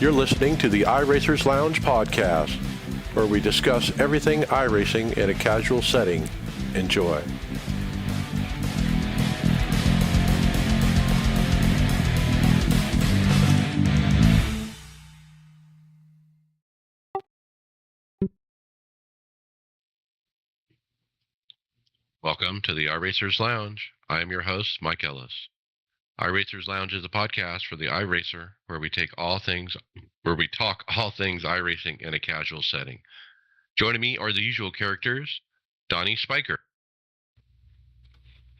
You're listening to the iRacers Lounge podcast, where we discuss everything iRacing in a casual setting. Enjoy. Welcome to the iRacers Lounge. I am your host, Mike Ellis. iRacers Lounge is a podcast for the iRacer where we talk all things iRacing in a casual setting. Joining me are the usual characters, Donnie Spiker.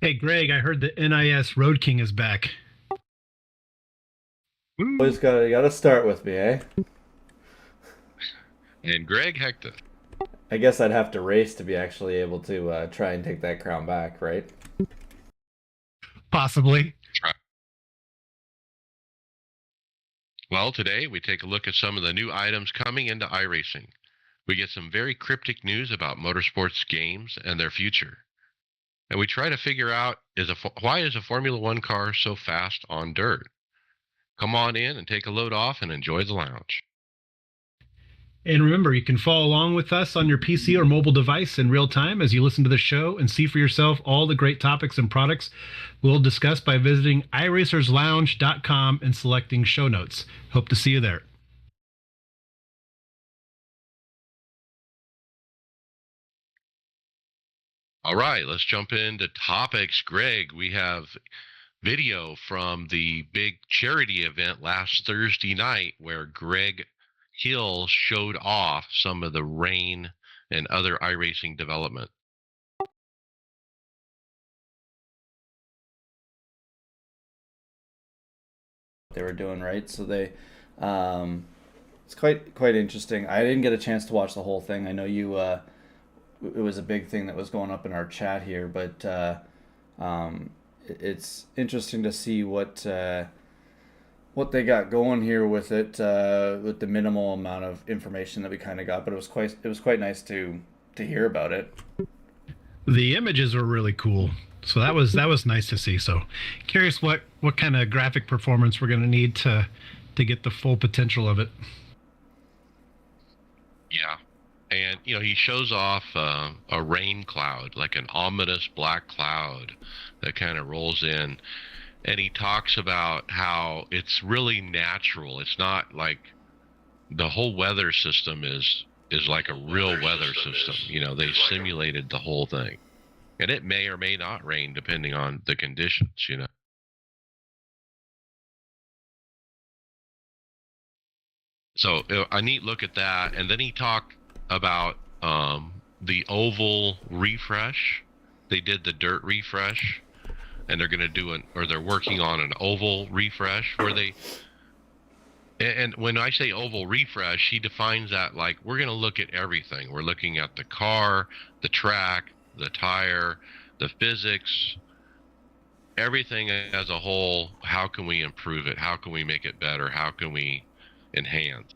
Hey Greg, I heard the NIS Road King is back. Always gotta start with me, eh? And Greg Hector. I guess I'd have to race to be actually able to try and take that crown back, right? Possibly. Well, today we take a look at some of the new items coming into iRacing. We get some very cryptic news about motorsports games and their future. And we try to figure out why is a Formula One car so fast on dirt? Come on in and take a load off and enjoy the lounge. And remember, you can follow along with us on your PC or mobile device in real time as you listen to the show and see for yourself all the great topics and products we'll discuss by visiting iRacersLounge.com and selecting show notes. Hope to see you there. All right, let's jump into topics. Greg, we have video from the big charity event last Thursday night where Greg Hill showed off some of the rain and other iRacing development. They were doing right, so they it's quite interesting. I didn't get a chance to watch the whole thing. I know you it was a big thing that was going up in our chat here, but it's interesting to see what they got going here with it, with the minimal amount of information that we kind of got. But it was quite nice to hear about it. The images were really cool, so that was nice to see. So, curious what kind of graphic performance we're going to need to get the full potential of it. Yeah, and he shows off a rain cloud, like an ominous black cloud that kind of rolls in. And he talks about how it's really natural. It's not like the whole weather system is like a real weather system. They simulated the whole thing. And it may or may not rain depending on the conditions, So a neat look at that. And then he talked about the oval refresh. They did the dirt refresh. And they're going to they're working on an oval refresh and when I say oval refresh, he defines that like we're going to look at everything. We're looking at the car, the track, the tire, the physics, everything as a whole. How can we improve it? How can we make it better? How can we enhance?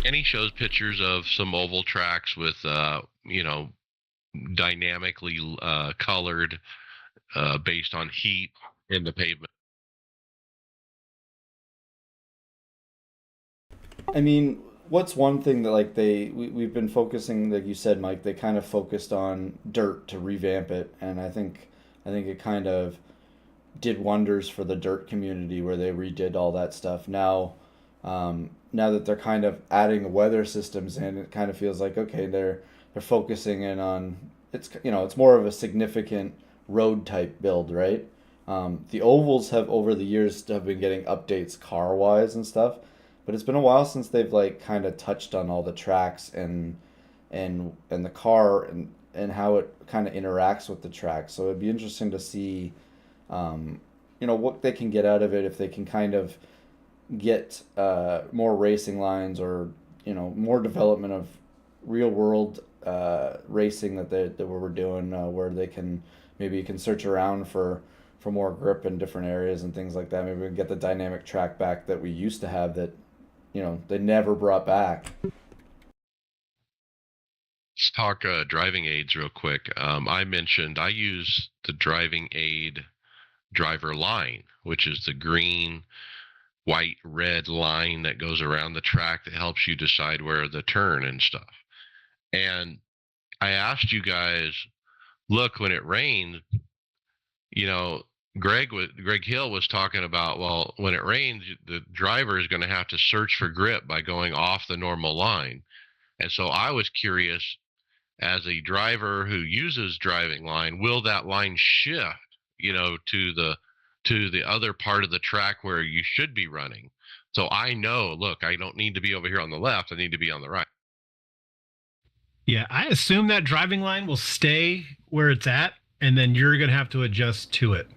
And he shows pictures of some oval tracks with dynamically colored based on heat in the pavement. I mean, what's one thing that we've been focusing, like you said, Mike, they kind of focused on dirt to revamp it, and I think it kind of did wonders for the dirt community where they redid all that stuff. Now that they're kind of adding the weather systems in, it kind of feels like, okay, they're focusing in on it's more of a significant road type build, right? The ovals over the years been getting updates car wise and stuff, but it's been a while since they've kind of touched on all the tracks and the car and how it kind of interacts with the track. So it'd be interesting to see what they can get out of it, if they can kind of get more racing lines or more development of real world racing that we're doing, where they can search around for more grip in different areas and things like that. Maybe we can get the dynamic track back that we used to have that they never brought back. Let's talk driving aids real quick. I mentioned I use the driving aid driver line, which is the green, white, red line that goes around the track that helps you decide where the turn and stuff. And I asked you guys, look, when it rains, you know, Greg Hill was talking about, well, when it rains, the driver is going to have to search for grip by going off the normal line. And so I was curious, as a driver who uses driving line, will that line shift, to the other part of the track where you should be running? So I know, look, I don't need to be over here on the left, I need to be on the right. Yeah, I assume that driving line will stay where it's at, and then you're going to have to adjust to it.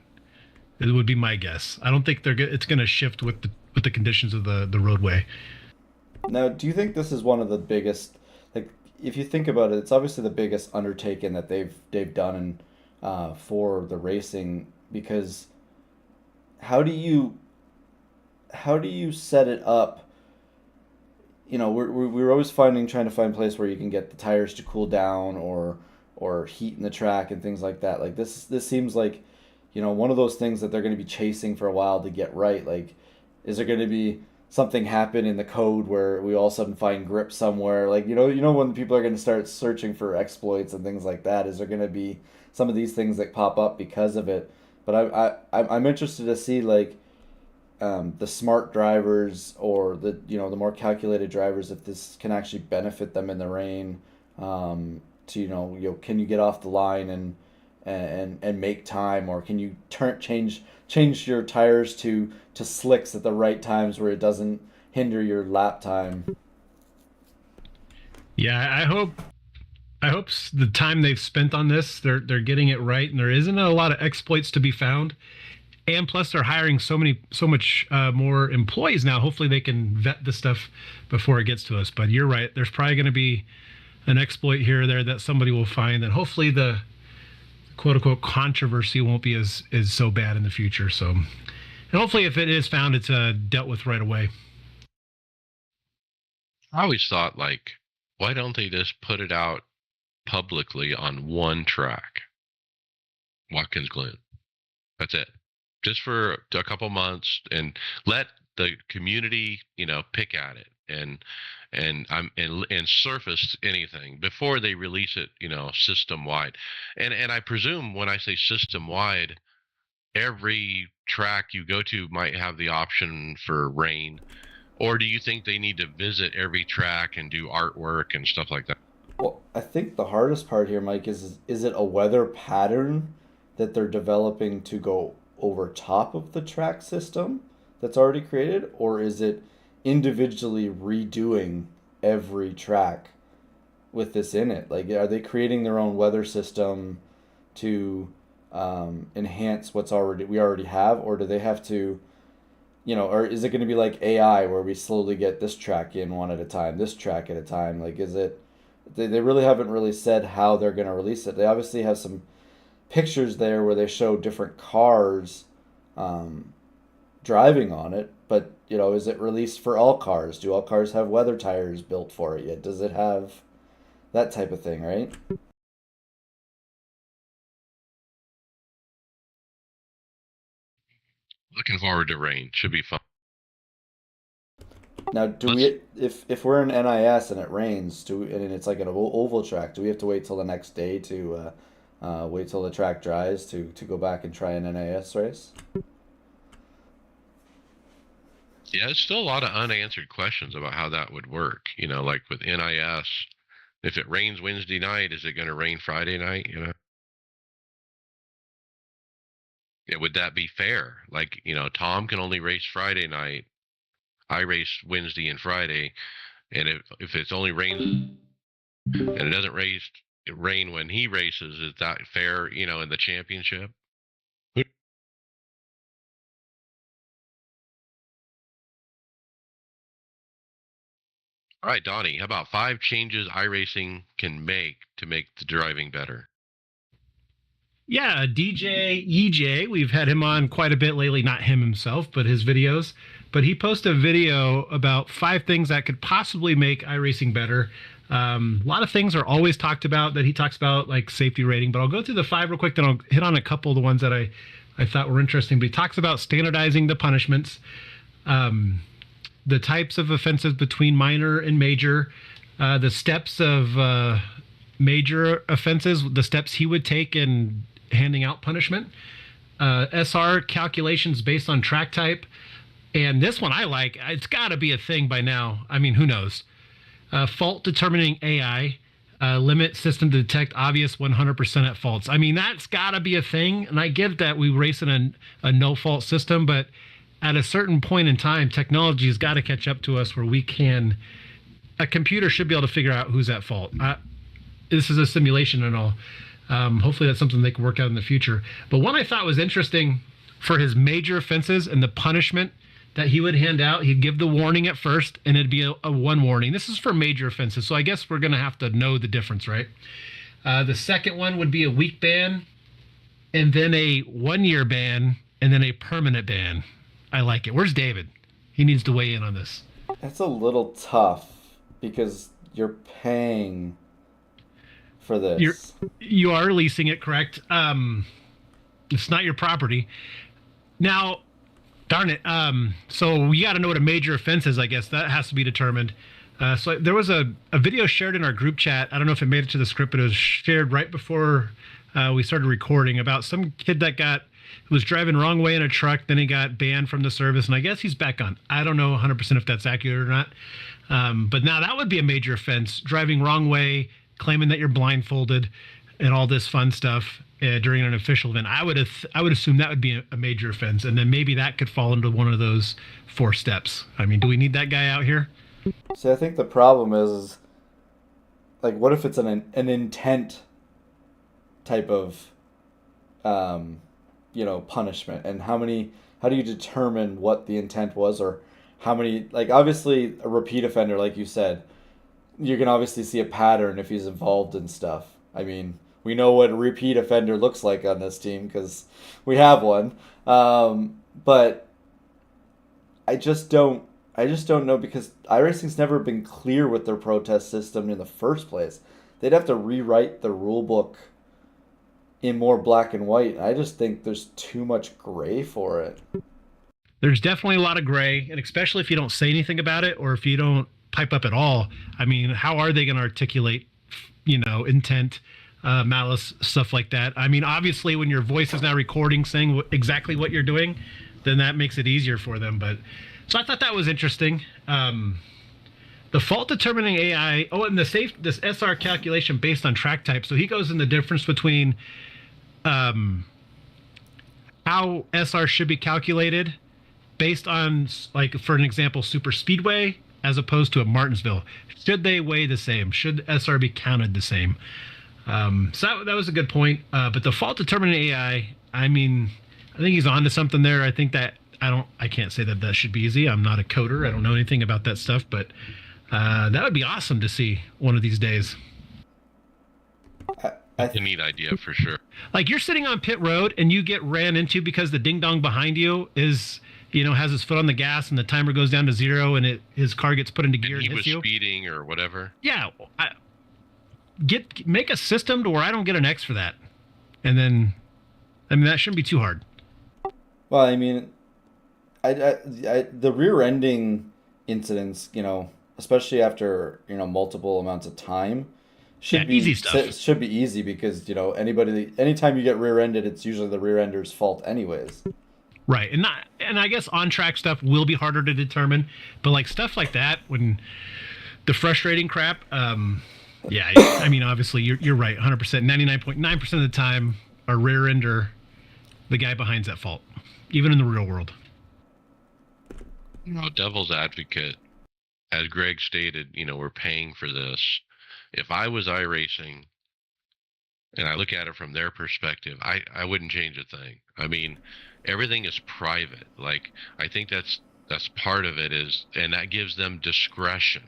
It would be my guess. I don't think it's going to shift with the conditions of the roadway. Now, do you think this is one of the biggest, like, if you think about it, it's obviously the biggest undertaking that they've done for the racing, because how do you set it up? You know, we're always trying to find a place where you can get the tires to cool down or heat in the track and things like that. Like this seems like, one of those things that they're going to be chasing for a while to get right. Like, is there going to be something happen in the code where we all of a sudden find grip somewhere? Like, when people are going to start searching for exploits and things like that, is there going to be some of these things that pop up because of it? But I'm interested to see, like, the smart drivers, or the more calculated drivers, if this can actually benefit them in the rain. Can you get off the line and make time, or can you change your tires to slicks at the right times where it doesn't hinder your lap time? Yeah, I hope the time they've spent on this, they're getting it right, and there isn't a lot of exploits to be found. And plus, they're hiring so much more employees now. Hopefully, they can vet this stuff before it gets to us. But you're right. There's probably going to be an exploit here or there that somebody will find. And hopefully, the quote unquote controversy won't be as so bad in the future. So, and hopefully, if it is found, it's dealt with right away. I always thought, like, why don't they just put it out publicly on one track, Watkins Glen? That's it. Just for a couple months, and let the community, pick at it and surface anything before they release it, system wide. And I presume when I say system wide, every track you go to might have the option for rain, or do you think they need to visit every track and do artwork and stuff like that? Well, I think the hardest part here, Mike, is it a weather pattern that they're developing to go over top of the track system that's already created, or is it individually redoing every track with this in it? Like, are they creating their own weather system to enhance we already have, or do they have to, or is it going to be like AI where we slowly get this track in one at a time, this track at a time? Like, is it? They really haven't really said how they're going to release it. They obviously have some pictures there where they show different cars driving on it, but is it released for all cars? Do all cars have weather tires built for it yet? Does it have that type of thing, right? Looking forward to rain. Should be fun. Now, if we're in NIS and it rains, and it's like an oval track, do we have to wait till the next day to wait till the track dries to go back and try an NIS race? Yeah, there's still a lot of unanswered questions about how that would work. Like with NIS, if it rains Wednesday night, is it going to rain Friday night? Yeah, would that be fair? Like, Tom can only race Friday night. I race Wednesday and Friday, and if it's only rain and it doesn't rain when he races, is that fair? In the championship. All right, Donnie, how about 5 changes iRacing can make to make the driving better? Yeah, DJ EJ, we've had him on quite a bit lately, not him himself, but his videos. But he posted a video about 5 things that could possibly make iRacing better. A lot of things are always talked about that he talks about, like safety rating, but I'll go through the 5 real quick, then I'll hit on a couple of the ones that I I thought were interesting. But he talks about standardizing the punishments, the types of offenses between minor and major, the steps of major offenses, the steps he would take in handing out punishment, SR calculations based on track type. And this one I like. It's got to be a thing by now. I mean, who knows? Fault determining AI, limit system to detect obvious 100% at faults. I mean, that's got to be a thing. And I get that we race in a no fault system, but at a certain point in time, technology has got to catch up to us where a computer should be able to figure out who's at fault. This is a simulation and all. Hopefully that's something they can work out in the future. But one I thought was interesting for his major offenses and the punishment that he would hand out, he'd give the warning at first, and it'd be a one warning. This is for major offenses, so I guess we're going to have to know the difference, right? The second one would be a week ban, and then a 1 year ban, and then a permanent ban. I like it. Where's David? He needs to weigh in on this. That's a little tough because you're paying for this. You are leasing it, correct? It's not your property. Now, darn it. So you got to know what a major offense is, I guess. That has to be determined. So there was a video shared in our group chat. I don't know if it made it to the script, but it was shared right before we started recording about some kid that was driving wrong way in a truck. Then he got banned from the service, and I guess he's back on. I don't know 100% if that's accurate or not. But now that would be a major offense, driving wrong way, claiming that you're blindfolded, and all this fun stuff during an official event. I would assume that would be a major offense, and then maybe that could fall into one of those 4 steps. I mean, do we need that guy out here? See, I think the problem is like, what if it's an intent type of punishment, and how do you determine what the intent was, or how many, like, obviously a repeat offender, like you said, you can obviously see a pattern if he's involved in stuff. I mean, we know what a repeat offender looks like on this team because we have one. But I just don't know, because iRacing's never been clear with their protest system in the first place. They'd have to rewrite the rule book in more black and white. I just think there's too much gray for it. There's definitely a lot of gray, and especially if you don't say anything about it, or if you don't pipe up at all. I mean, how are they going to articulate, intent, malice, stuff like that? I mean, obviously, when your voice is now recording saying exactly what you're doing, then that makes it easier for them. But so I thought that was interesting. The fault determining AI. Oh, and this SR calculation based on track type. So he goes in the difference between how SR should be calculated based on, like, for an example, super speedway as opposed to a Martinsville. Should they weigh the same? Should SR be counted the same? So that was a good point. But the fault determining AI, I mean, I think he's on to something there. I think that I can't say that should be easy. I'm not a coder. I don't know anything about that stuff, but that would be awesome to see one of these days. That's a neat idea for sure. Like, you're sitting on pit road and you get ran into because the ding dong behind you is, has his foot on the gas and the timer goes down to 0 and his car gets put into gear and he hits was you. Speeding or whatever. Yeah, make a system to where I don't get an X for that, and then, I mean, that shouldn't be too hard. Well, I mean, the rear-ending incidents, especially after multiple amounts of time, should be easy stuff. Should be easy because anytime you get rear-ended, it's usually the rear-ender's fault, anyways. Right, and I guess on-track stuff will be harder to determine, but like stuff like that, when the frustrating crap, yeah, I mean, obviously you're right, 100%, 99.9% of the time, a rear-ender, the guy behind's at fault, even in the real world. Devil's advocate, as Greg stated, we're paying for this. If I was iRacing and I look at it from their perspective, I wouldn't change a thing. I mean, everything is private. Like, I think that's part of it is, and that gives them discretion.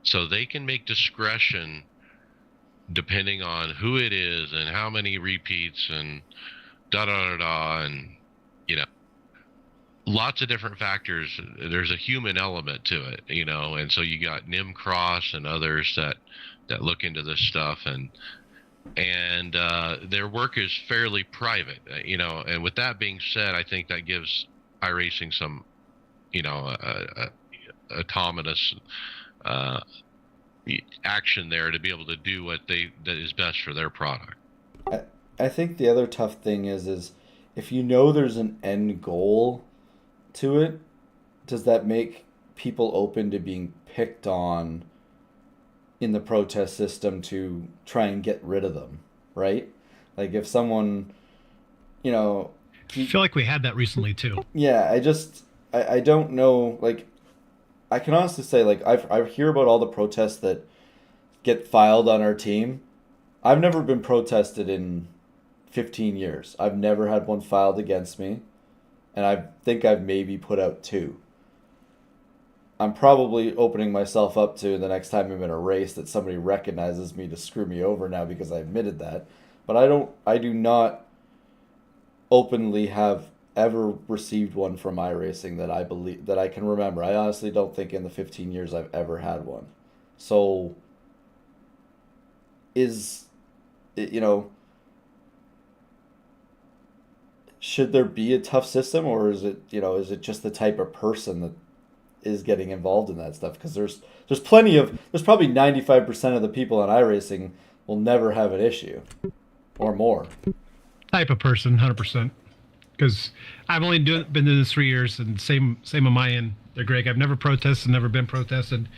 So they can make discretion depending on who it is and how many repeats and and lots of different factors. There's a human element to it, and so you got Nim Cross and others that look into this stuff, and and their work is fairly private. And with that being said, I think that gives iRacing some, autonomous uh, action there to be able to do that is best for their product. I think the other tough thing is if you know there's an end goal to it, does that make people open to being picked on in the protest system to try and get rid of them, right? Like if someone, you know, I feel like we had that recently too. yeah, I don't know, like I can honestly say like I hear about all the protests that get filed on our team. I've never been protested in 15 years. I've never had one filed against me, and I think I've maybe put out two. I'm probably opening myself up to the next time I'm in a race that somebody recognizes me to screw me over now because I admitted that. But I do not openly have ever received one from iRacing that I believe that I can remember. I honestly don't think in the 15 years I've ever had one. So is you know, should there be a tough system, or is it, is it just the type of person that is getting involved in that stuff? Because there's probably 95% of the people on iRacing will never have an issue or more. Type of person, 100%. Because I've only been doing this 3 years, and same on my end. They're Greg. I've never protested, never been protested,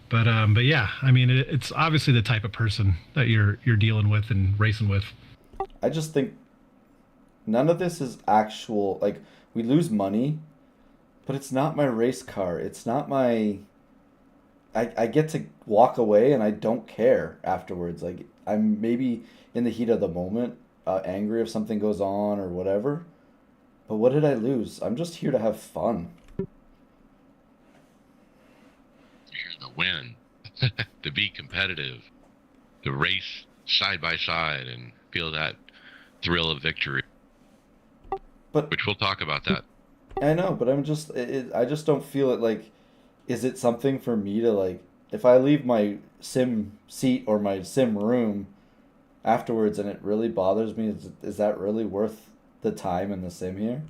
but yeah, I mean, it's obviously the type of person that you're dealing with and racing with. I just think none of this is actual, like, we lose money, but it's not my race car. It's not my. I get to walk away and I don't care afterwards. Like, I'm maybe in the heat of the moment, angry if something goes on or whatever. But what did I lose? I'm just here to have fun. You're to win, to be competitive, to race side by side and feel that thrill of victory. But Which we'll talk about that. I know, but I just don't feel it like, is it something for me to like, if I leave my sim seat or my sim room afterwards and it really bothers me, is that really worth the time in the sim here?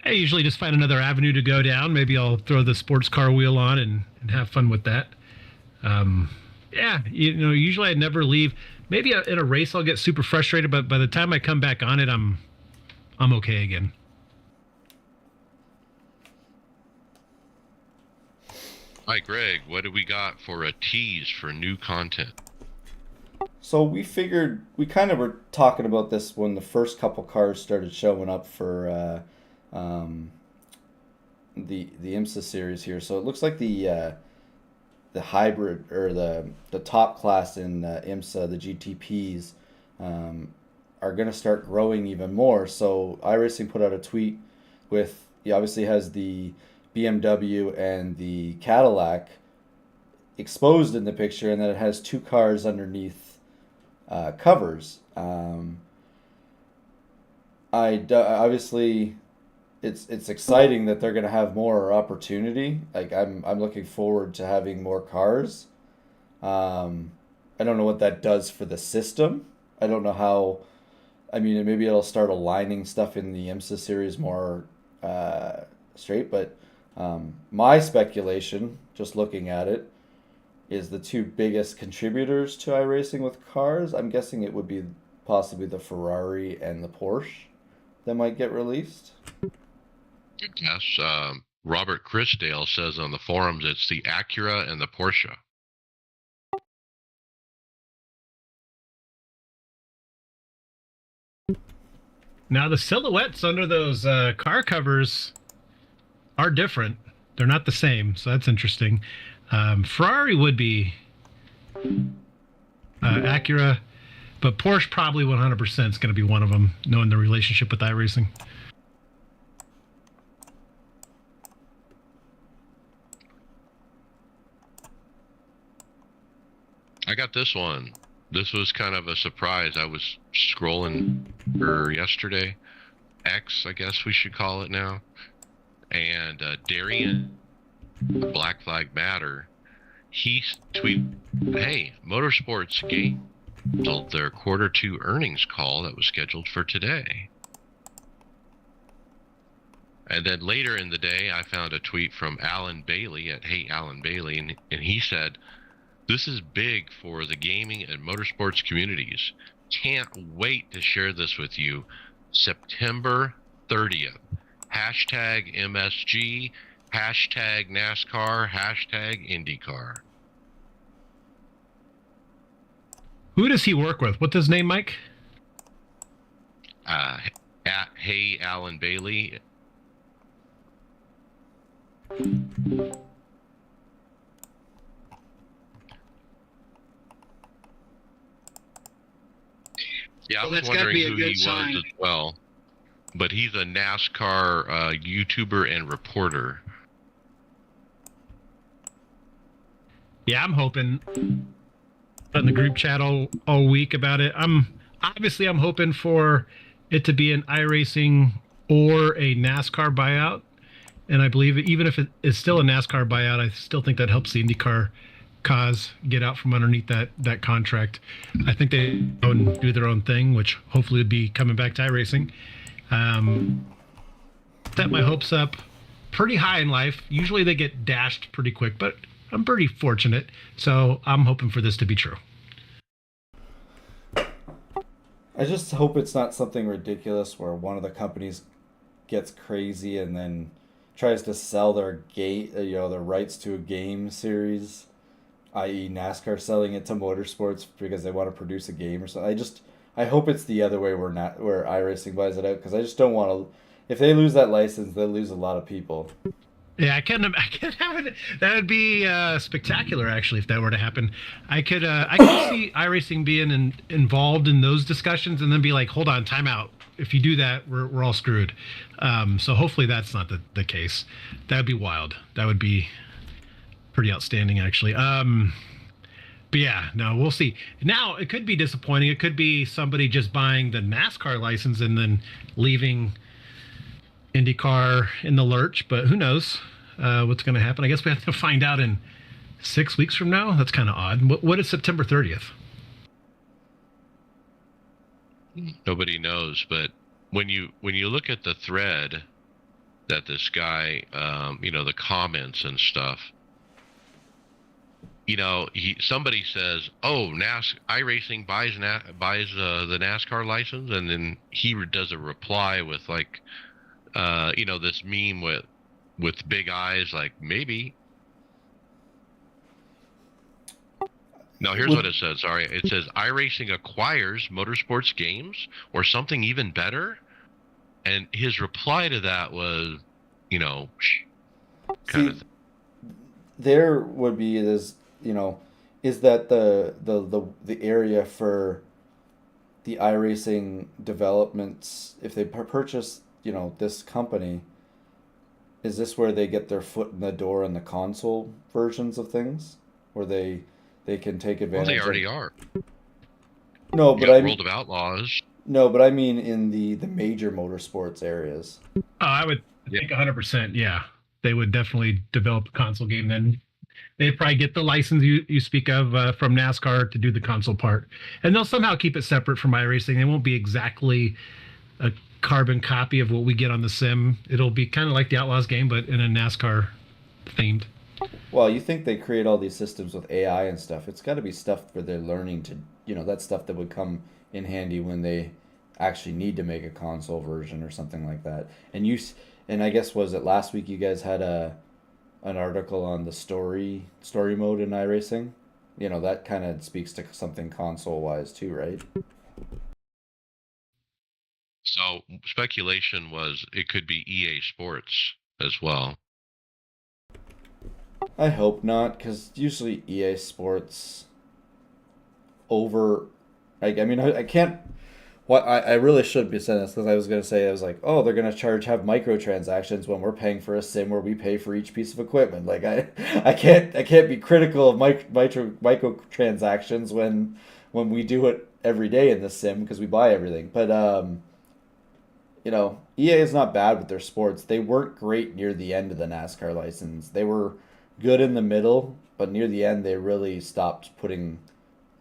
I usually just find another avenue to go down. Maybe I'll throw the sports car wheel on and have fun with that. Yeah, usually I never leave. Maybe in a race I'll get super frustrated, but by the time I come back on it, I'm okay again. Hi, Greg. What do we got for a tease for new content? So we figured we kind of were talking about this when the first couple cars started showing up for the IMSA series here. So it looks like the hybrid or the top class in IMSA, the GTPs, are going to start growing even more. So iRacing put out a tweet with, he obviously has the BMW and the Cadillac exposed in the picture, and then it has two cars underneath covers. Obviously it's exciting that they're going to have more opportunity. Like I'm looking forward to having more cars. I don't know what that does for the system. I don't know how. I mean, maybe it'll start aligning stuff in the IMSA series more straight. But my speculation, just looking at it, is the two biggest contributors to iRacing with cars. I'm guessing it would be possibly the Ferrari and the Porsche that might get released. Good guess. Robert Chrisdale says on the forums it's the Acura and the Porsche. Now the silhouettes under those car covers are different. They're not the same, so that's interesting. Ferrari would be Acura, but Porsche probably 100% is going to be one of them, knowing the relationship with iRacing. I got this one. This was kind of a surprise. I was scrolling for yesterday, X, I guess we should call it now, and Darian, Black Flag Matter, he tweeted, "Hey, Motorsports canceled their quarter two earnings call that was scheduled for today." And then later in the day, I found a tweet from Alan Bailey at Hey Alan Bailey, and he said, "This is big for the gaming and motorsports communities. Can't wait to share this with you. September 30th. Hashtag MSG, hashtag NASCAR, hashtag IndyCar." Who does he work with? What's his name, Mike? At Hey Alan Bailey. Yeah, I Well, was that's gotta wondering be a who good he sign. was as well. But he's a NASCAR YouTuber and reporter. Yeah, I'm hoping in the group chat all week about it. I'm hoping for it to be an iRacing or a NASCAR buyout. And I believe even if it is still a NASCAR buyout, I still think that helps the IndyCar cause get out from underneath that contract. I think they do their own thing, which hopefully would be coming back to iRacing. Set my hopes up pretty high in life. Usually they get dashed pretty quick, but I'm pretty fortunate. So I'm hoping for this to be true. I just hope it's not something ridiculous where one of the companies gets crazy and then tries to sell their their rights to a game series, i.e., NASCAR selling it to motorsports because they want to produce a game or something. I hope it's the other way where iRacing buys it out because I just don't want to. If they lose that license, they lose a lot of people. Yeah, I can have it. That would be spectacular, actually, if that were to happen. I could see iRacing being involved in those discussions, and then be like, "Hold on, time out. If you do that, we're all screwed." So hopefully that's not the case. That would be wild. That would be pretty outstanding, actually. But yeah, no, we'll see. Now it could be disappointing. It could be somebody just buying the NASCAR license and then leaving IndyCar in the lurch, but who knows what's going to happen. I guess we have to find out in 6 weeks from now. That's kind of odd. What is September 30th? Nobody knows, but when you look at the thread that this guy, the comments and stuff, somebody says, "Oh, iRacing buys the NASCAR license," and then he does a reply with like, this meme with big eyes, like maybe. No, here's what it says. Sorry, it says iRacing acquires motorsports games or something even better, and his reply to that was, kind of See, there would be this, is that the area for the iRacing developments if they purchase, this company, is this where they get their foot in the door in the console versions of things, where they can take well, advantage they already of? are. No, You but got World of Outlaws. no, but I mean in the major motorsports areas. Oh, I would think 100%. Yeah, they would definitely develop a console game. Then they'd probably get the license you speak of from NASCAR to do the console part, and they'll somehow keep it separate from iRacing. It won't be exactly a carbon copy of what we get on the sim. It'll be kind of like the Outlaws game, but in a NASCAR themed. Well, you think they create all these systems with AI and stuff. It's got to be stuff where they're learning to, that stuff that would come in handy when they actually need to make a console version or something like that. And I guess was it last week you guys had an article on the story mode in iRacing? That kind of speaks to something console wise too, right? So speculation was it could be EA Sports as well. I hope not, because usually EA Sports over, I mean, I can't. What I really should be saying this because I was gonna say I was like, oh, they're gonna have microtransactions when we're paying for a sim where we pay for each piece of equipment. Like I can't be critical of microtransactions when we do it every day in the sim because we buy everything. But EA is not bad with their sports. They weren't great near the end of the NASCAR license. They were good in the middle, but near the end they really stopped putting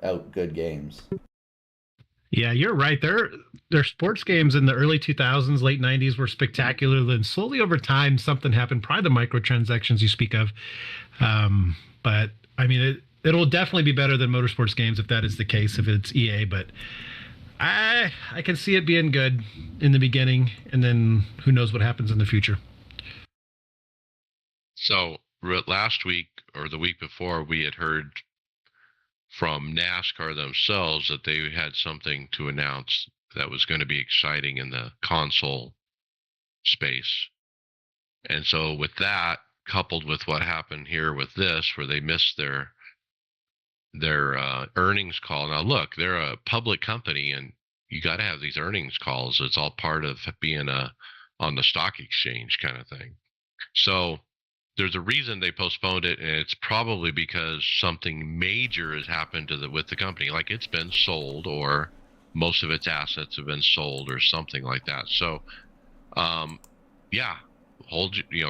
out good games. Yeah, you're right. Their sports games in the early 2000s, late 90s were spectacular. Then slowly over time, something happened. Probably the microtransactions you speak of. But I mean, it'll definitely be better than motorsports games if that is the case. If it's EA, but I can see it being good in the beginning, and then who knows what happens in the future. So last week or the week before, we had heard from NASCAR themselves that they had something to announce that was going to be exciting in the console space. And so with that, coupled with what happened here with this, where they missed their earnings call. Now look, they're a public company, and you got to have these earnings calls. It's all part of being on the stock exchange kind of thing. So there's a reason they postponed it, and it's probably because something major has happened with the company, like it's been sold, or most of its assets have been sold, or something like that. So, yeah,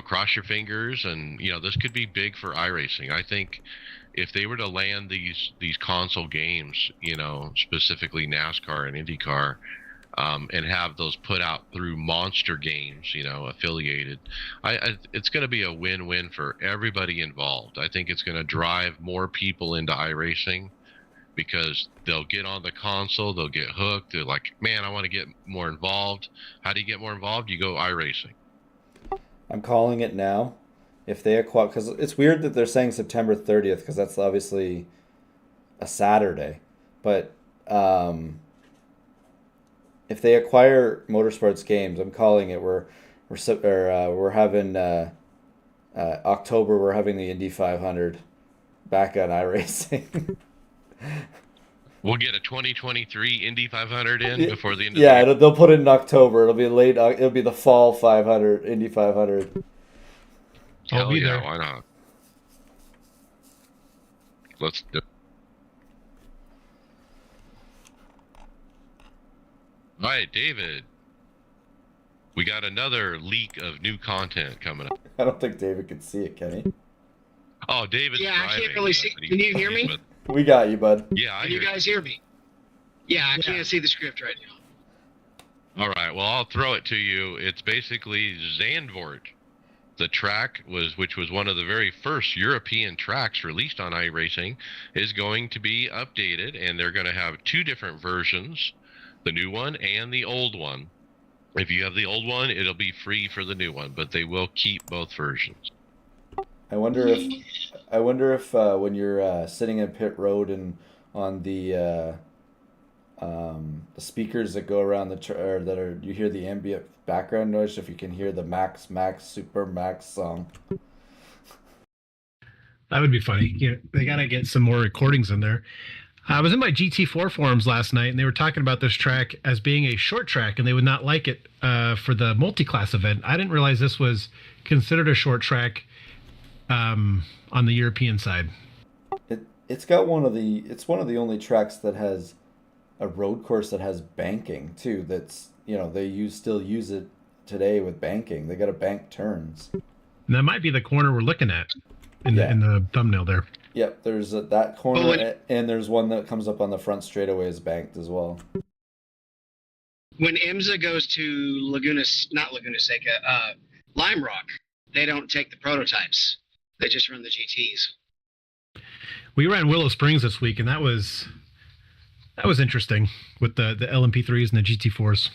cross your fingers, and this could be big for iRacing. I think if they were to land these console games, specifically NASCAR and IndyCar, and have those put out through Monster Games, affiliated, it's going to be a win-win for everybody involved. I think it's going to drive more people into iRacing because they'll get on the console, they'll get hooked. They're like, man, I want to get more involved. How do you get more involved? You go iRacing. I'm calling it now. If they acquire, because it's weird that they're saying September 30th, because that's obviously a Saturday, but if they acquire Motorsports Games, I'm calling it. We're having October. We're having the Indy 500 back on iRacing. We'll get a 2023 Indy 500 in before the end of yeah, the year. they'll put it in October. It'll be late. It'll be the fall 500 Indy 500. I'll be there. Why not? Let's do. All right, David. We got another leak of new content coming up. I don't think David can see it, can he? Oh, David's Yeah, driving. I can't really see. Can you hear me? We got you, bud. Yeah, I Can hear you guys hear me? Yeah, I can't see the script right now. All right, well, I'll throw it to you. It's basically Zandvoort. The track which was one of the very first European tracks released on iRacing, is going to be updated, and they're going to have two different versions, the new one and the old one. If you have the old one, it'll be free for the new one, but they will keep both versions. I wonder if when you're sitting in pit road and on the speakers that go around you hear the ambient background noise, if you can hear the Max Super Max song. That would be funny. Yeah, they got to get some more recordings in there. I was in my GT4 forums last night, and they were talking about this track as being a short track, and they would not like it for the multi-class event. I didn't realize this was considered a short track on the European side. It's one of the only tracks that has a road course that has banking too. That's they still use it today with banking. They got to bank turns. And that might be the corner we're looking at in the thumbnail there. Yep, there's that corner, and there's one that comes up on the front straightaway is banked as well. When IMSA goes to Lime Rock, they don't take the prototypes. They just run the GTs. We ran Willow Springs this week, and that was interesting with the LMP3s and the GT4s.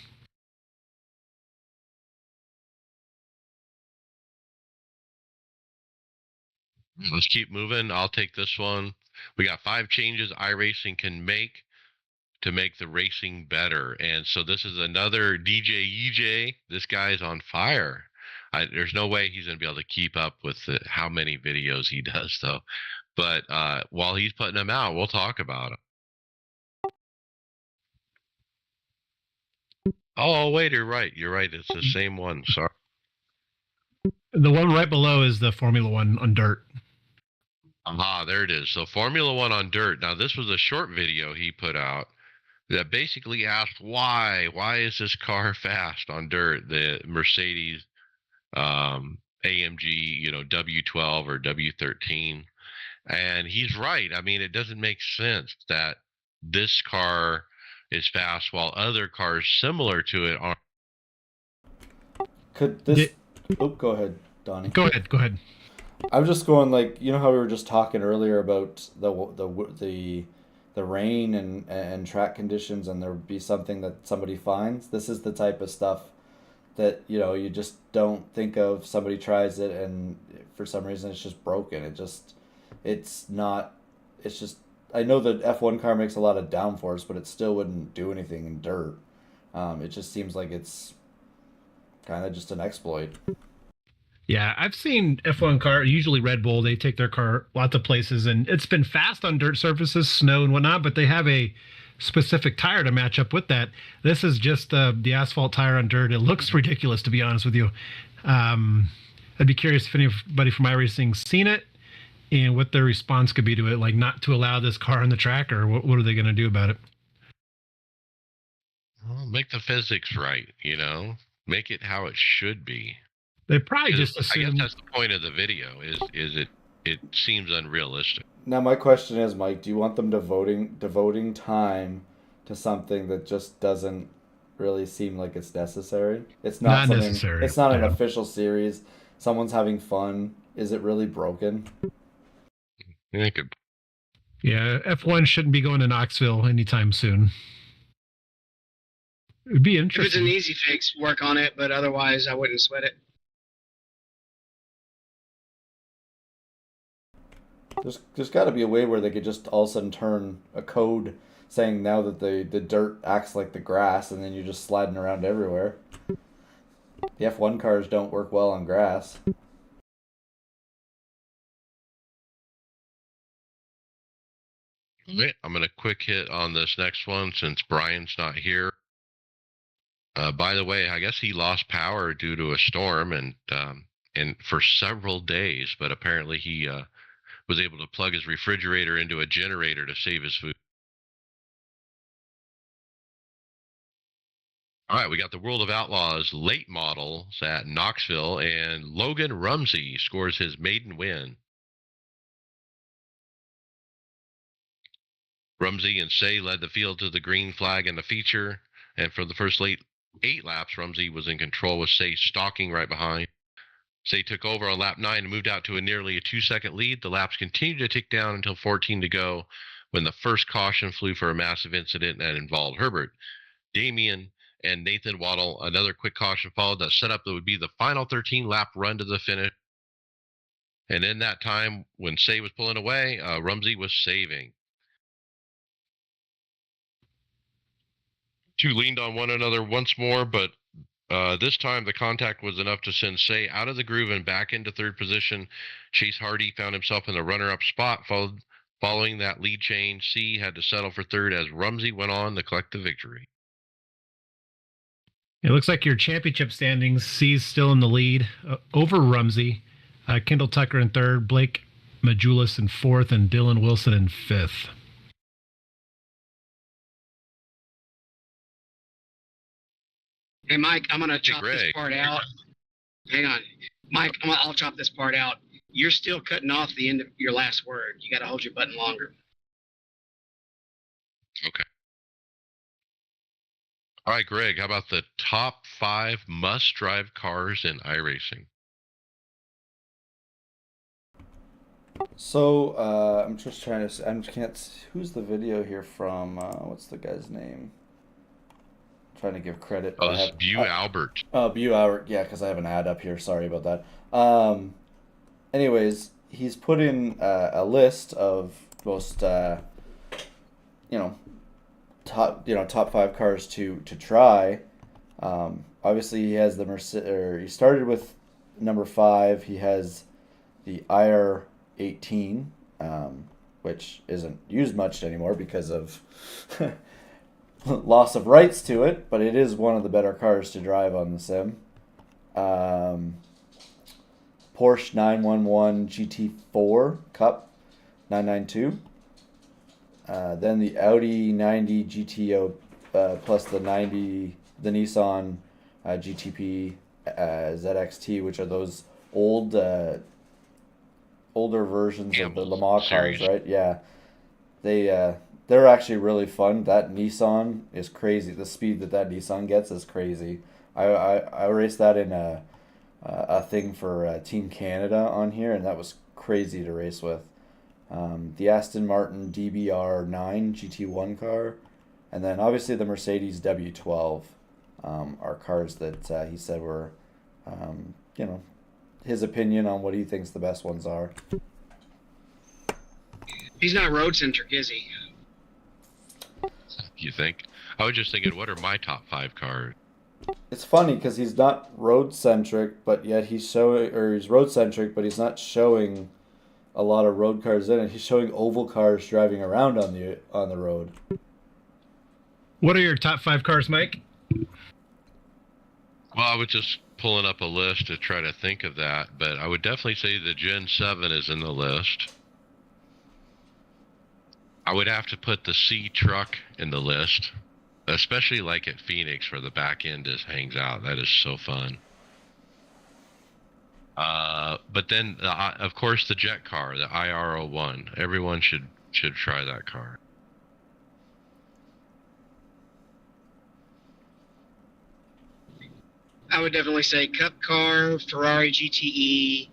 Let's keep moving. I'll take this one. We got 5 changes iRacing can make to make the racing better. And so this is another DJ EJ. This guy's on fire. There's no way he's going to be able to keep up with how many videos he does, though. But while he's putting them out, we'll talk about them. Oh, wait, you're right. It's the same one. Sorry. The one right below is the Formula One on dirt. Aha, there it is. So Formula One on dirt. Now, this was a short video he put out that basically asked why is this car fast on dirt? The Mercedes AMG, W12 or W13. And he's right. I mean, it doesn't make sense that this car is fast while other cars similar to it aren't. Could this? Di- Oh, go ahead, Donnie. Go ahead. Go ahead. I'm just going like how we were just talking earlier about the rain and track conditions, and there would be something that somebody finds. This is the type of stuff that you just don't think of. Somebody tries it, and for some reason it's just broken. It's not. It's just. I know that F1 car makes a lot of downforce, but it still wouldn't do anything in dirt. It just seems like it's kind of just an exploit. Yeah, I've seen F1 car, usually Red Bull, they take their car lots of places and it's been fast on dirt surfaces, snow and whatnot, but they have a specific tire to match up with that. This is just the asphalt tire on dirt. It looks ridiculous, to be honest with you. I'd be curious if anybody from iRacing's seen it and what their response could be to it, like not to allow this car on the track, or what are they going to do about it? Well, make the physics right, make it how it should be. They probably 'Cause just I guess assume. that's the point of the video. Is it seems unrealistic. Now my question is, Mike, do you want them devoting time to something that just doesn't really seem like it's necessary? It's not Not something. necessary. It's not an Yeah. official series. Someone's having fun. Is it really broken? I think it, Yeah, F1 shouldn't be going to Knoxville anytime soon. It'd be If it's an interesting. easy fix, work on it, but otherwise, I wouldn't sweat it. There's got to be a way where they could just all of a sudden turn a code saying now that the dirt acts like the grass, and then you're just sliding around everywhere. The F1 cars don't work well on grass. okay, I'm gonna quick hit on this next one since Brian's not here. By the way, I guess he lost power due to a storm and for several days, but apparently he was able to plug his refrigerator into a generator to save his food. All right, we got the World of Outlaws late models at Knoxville, and Logan Rumsey scores his maiden win. Rumsey and Say led the field to the green flag in the feature, and for the first late 8 laps, Rumsey was in control with Say stalking right behind. Say took over on lap 9 and moved out to nearly a 2-second lead. The laps continued to tick down until 14 to go when the first caution flew for a massive incident that involved Herbert. Damian and Nathan Waddle, another quick caution followed that set up that would be the final 13-lap run to the finish. And in that time, when Say was pulling away, Rumsey was saving. Two leaned on one another once more, but this time the contact was enough to send Say out of the groove and back into third position. Chase Hardy found himself in the runner-up spot. Following that lead change, C had to settle for third as Rumsey went on to collect the victory. It looks like your championship standings. C's still in the lead over Rumsey. Kendall Tucker in third, Blake Majulis in fourth, and Dylan Wilson in fifth. Hey, Mike, I'm gonna chop this Greg. part out. Hang on, Mike. I'll chop this part out. You're still cutting off the end of your last word. You got to hold your button longer. Okay. All right, Greg, how about the top 5 must-drive cars in iRacing? So I'm just trying to. I can't. Who's the video here from? What's the guy's name? Trying to give credit. Oh, this is Bew Albert. Oh, Bew Albert. Yeah, because I have an ad up here. Sorry about that. Anyways, he's put in a list of most top 5 cars to try. Obviously, he has the Mercedes. He started with number 5. He has the IR18, which isn't used much anymore because of loss of rights to it, but it is one of the better cars to drive on the sim. Porsche 911 GT4 Cup 992. Then the Audi 90 GTO plus the Nissan GTP ZXT, which are those old older versions of the Le Campbell Mans cars, series. right? Yeah, they're actually really fun. That Nissan is crazy. The speed that Nissan gets is crazy. I raced that in a thing for Team Canada on here, and that was crazy to race with. The Aston Martin DBR9 GT1 car, and then obviously the Mercedes W12 are cars that he said were, you know, his opinion on what he thinks the best ones are. He's not road centric, is he? You think? I was just thinking, what are my top 5 cars? It's funny because he's not road centric, but yet he's road centric, but he's not showing a lot of road cars in it. He's showing oval cars driving around on the road. What are your top 5 cars, Mike? Well, I was just pulling up a list to try to think of that, but I would definitely say the Gen 7 is in the list. I would have to put the C truck in the list, especially like at Phoenix where the back end just hangs out. That is so fun. But then, of course, the jet car, the IR01. Everyone should try that car. I would definitely say Cup car, Ferrari GTE.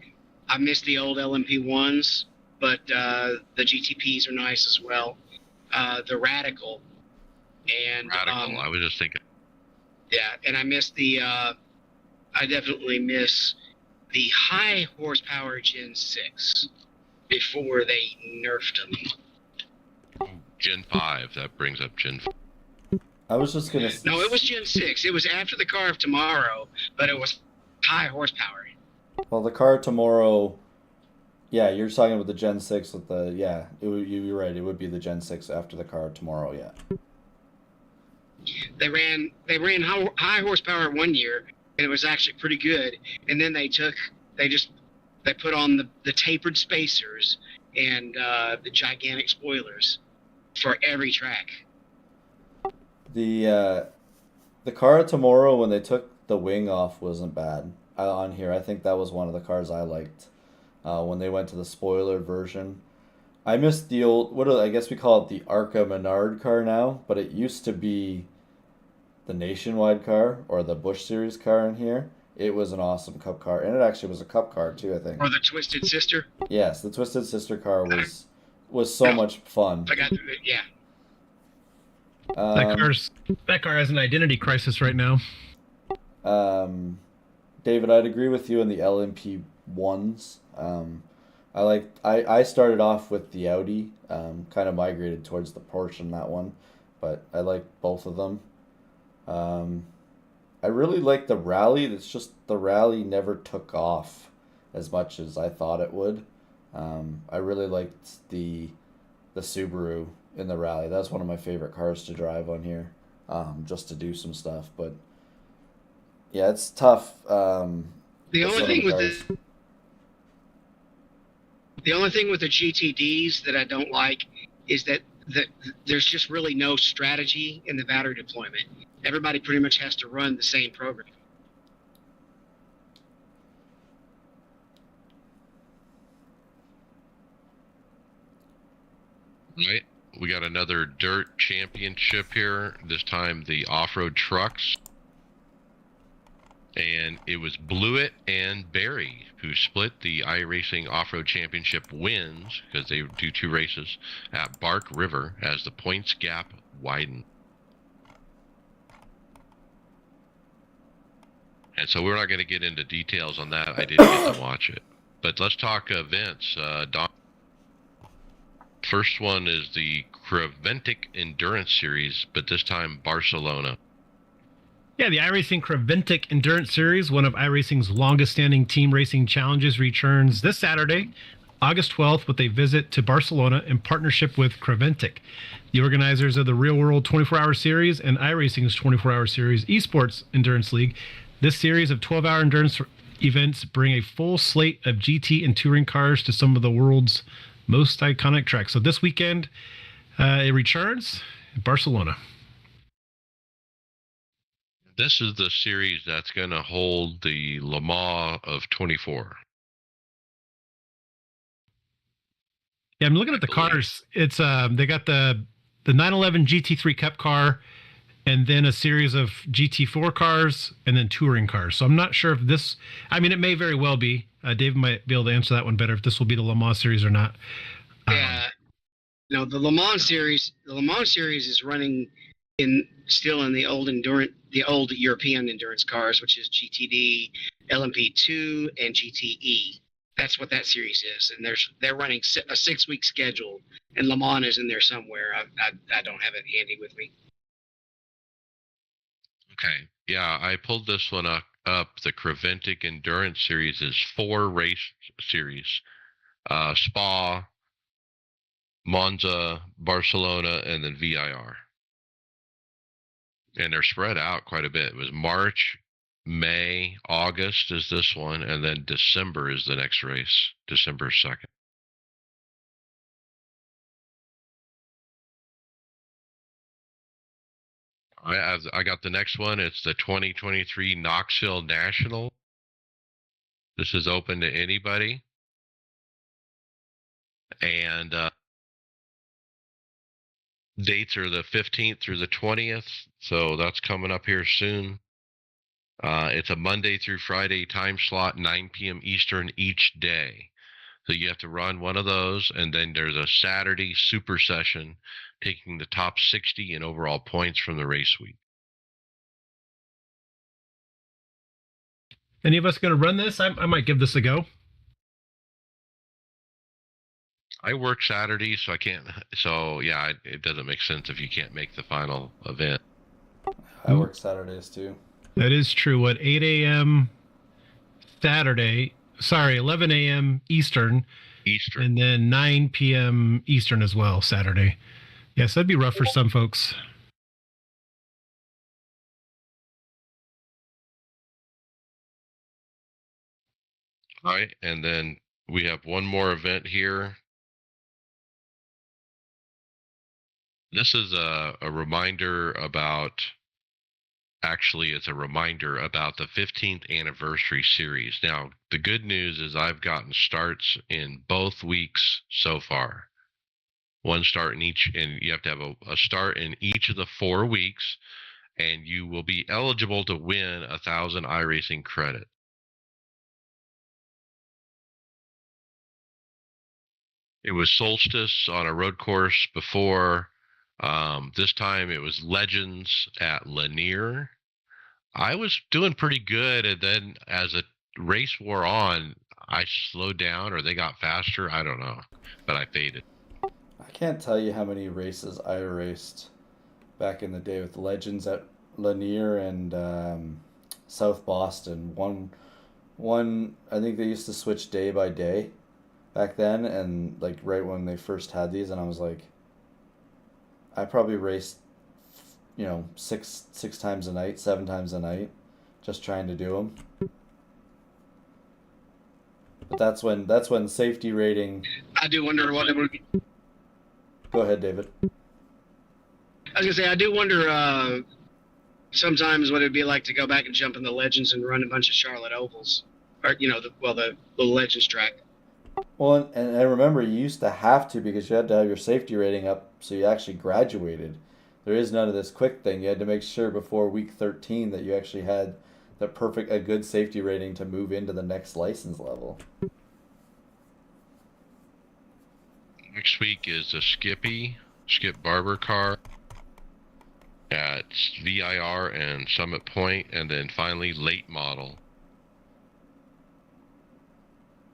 I miss the old LMP ones, but the GTPs are nice as well. The Radical and Radical. I was just thinking. yeah, and I miss the. I definitely miss the high horsepower Gen 6 before they nerfed them. Gen 5. That brings up Gen 5. I was just gonna. No, it was Gen 6. It was after the car of tomorrow, but it was high horsepower. Well, the car tomorrow. Yeah, you're talking about the Gen 6 with the you're right. It would be the Gen 6 after the car tomorrow. Yeah. They ran high horsepower 1 year, and it was actually pretty good. And then they put on the tapered spacers and the gigantic spoilers for every track. The car tomorrow when they took the wing off wasn't bad. On here, I think that was one of the cars I liked. When they went to the spoiler version, I missed the old I guess we call it the Arca Menard car now, but it used to be the Nationwide car or the Busch Series car in here. It was an awesome cup car, and it actually was a cup car too, I think. Or the Twisted Sister. Yes, the Twisted Sister car was so much fun. Yeah. That car has an identity crisis right now. David, I'd agree with you on the LMP ones. I started off with the Audi, kind of migrated towards the Porsche in that one, but I like both of them. I really like the Rally. It's just the Rally never took off as much as I thought it would. I really liked the Subaru in the Rally. That's one of my favorite cars to drive on here, just to do some stuff. But yeah, it's tough. The only thing with the GTDs that I don't like is that there's just really no strategy in the battery deployment. Everybody pretty much has to run the same program. Right. We got another dirt championship here. This time the off-road trucks. And it was Blewett and Barry who split the iRacing Off-Road Championship wins, because they do 2 races, at Bark River as the points gap widened. And so we're not going to get into details on that. I didn't get to watch it. But let's talk events. Don. First one is the Creventic Endurance Series, but this time Barcelona. Yeah, the iRacing Creventic Endurance Series, one of iRacing's longest-standing team racing challenges, returns this Saturday, August 12th, with a visit to Barcelona in partnership with Creventic, the organizers of the Real World 24-Hour Series and iRacing's 24-Hour Series Esports Endurance League. This series of 12-hour endurance events bring a full slate of GT and touring cars to some of the world's most iconic tracks. So this weekend, it returns in Barcelona. This is the series that's going to hold the Le Mans of 24. Yeah, I'm looking I at the believe. cars. It's they got the 911 GT3 Cup car, and then a series of GT4 cars, and then touring cars. So I'm not sure if this. I mean, it may very well be. Dave might be able to answer that one better if this will be the Le Mans series or not. Yeah, no, the Le Mans series is running still in the old European endurance cars, which is GTD, LMP2, and GTE. That's what that series is, and they're running a 6-week schedule, and Le Mans is in there somewhere. I don't have it handy with me. Okay. Yeah, I pulled this one up. The Creventic Endurance Series is 4 race series. Spa, Monza, Barcelona, and then VIR. And they're spread out quite a bit. It was March, May, August is this one, and then December is the next race, December 2nd. I got the next one. It's the 2023 Knoxville National. This is open to anybody. And dates are the 15th through the 20th. So that's coming up here soon. It's a Monday through Friday time slot, 9 p.m. Eastern each day. So you have to run one of those, and then there's a Saturday super session taking the top 60 in overall points from the race week. Any of us going to run this? I might give this a go. I work Saturday, so I can't. So yeah, it doesn't make sense if you can't make the final event. I work Saturdays too. That is true. What, 8 a.m. Saturday? Sorry, 11 a.m. Eastern, Eastern. and then 9 p.m. Eastern as well Saturday. Yes, that'd be rough for some folks. All right, and then we have one more event here. This is a reminder about. Actually, it's a reminder about the 15th anniversary series. Now, the good news is I've gotten starts in both weeks so far. One start in each, and you have to have a start in each of the 4 weeks, and you will be eligible to win 1,000 iRacing credit. It was Solstice on a road course before. This time it was Legends at Lanier. I was doing pretty good, and then as the race wore on, I slowed down or they got faster. I don't know, but I faded. I can't tell you how many races I raced back in the day with Legends at Lanier and South Boston. One, I think they used to switch day by day back then, and like right when they first had these, and I was like, I probably raced, six times a night, 7 times a night, just trying to do them. But that's when safety rating. I do wonder what it would be. Go ahead, David. I was gonna say, I do wonder sometimes what it'd be like to go back and jump in the Legends and run a bunch of Charlotte ovals, or the Legends track. Well, and I remember you used to have to because you had to have your safety rating up so you actually graduated. There is none of this quick thing. You had to make sure before week 13 that you actually had a good safety rating to move into the next license level. Next week is a Skip Barber car at VIR and Summit Point, and then finally late model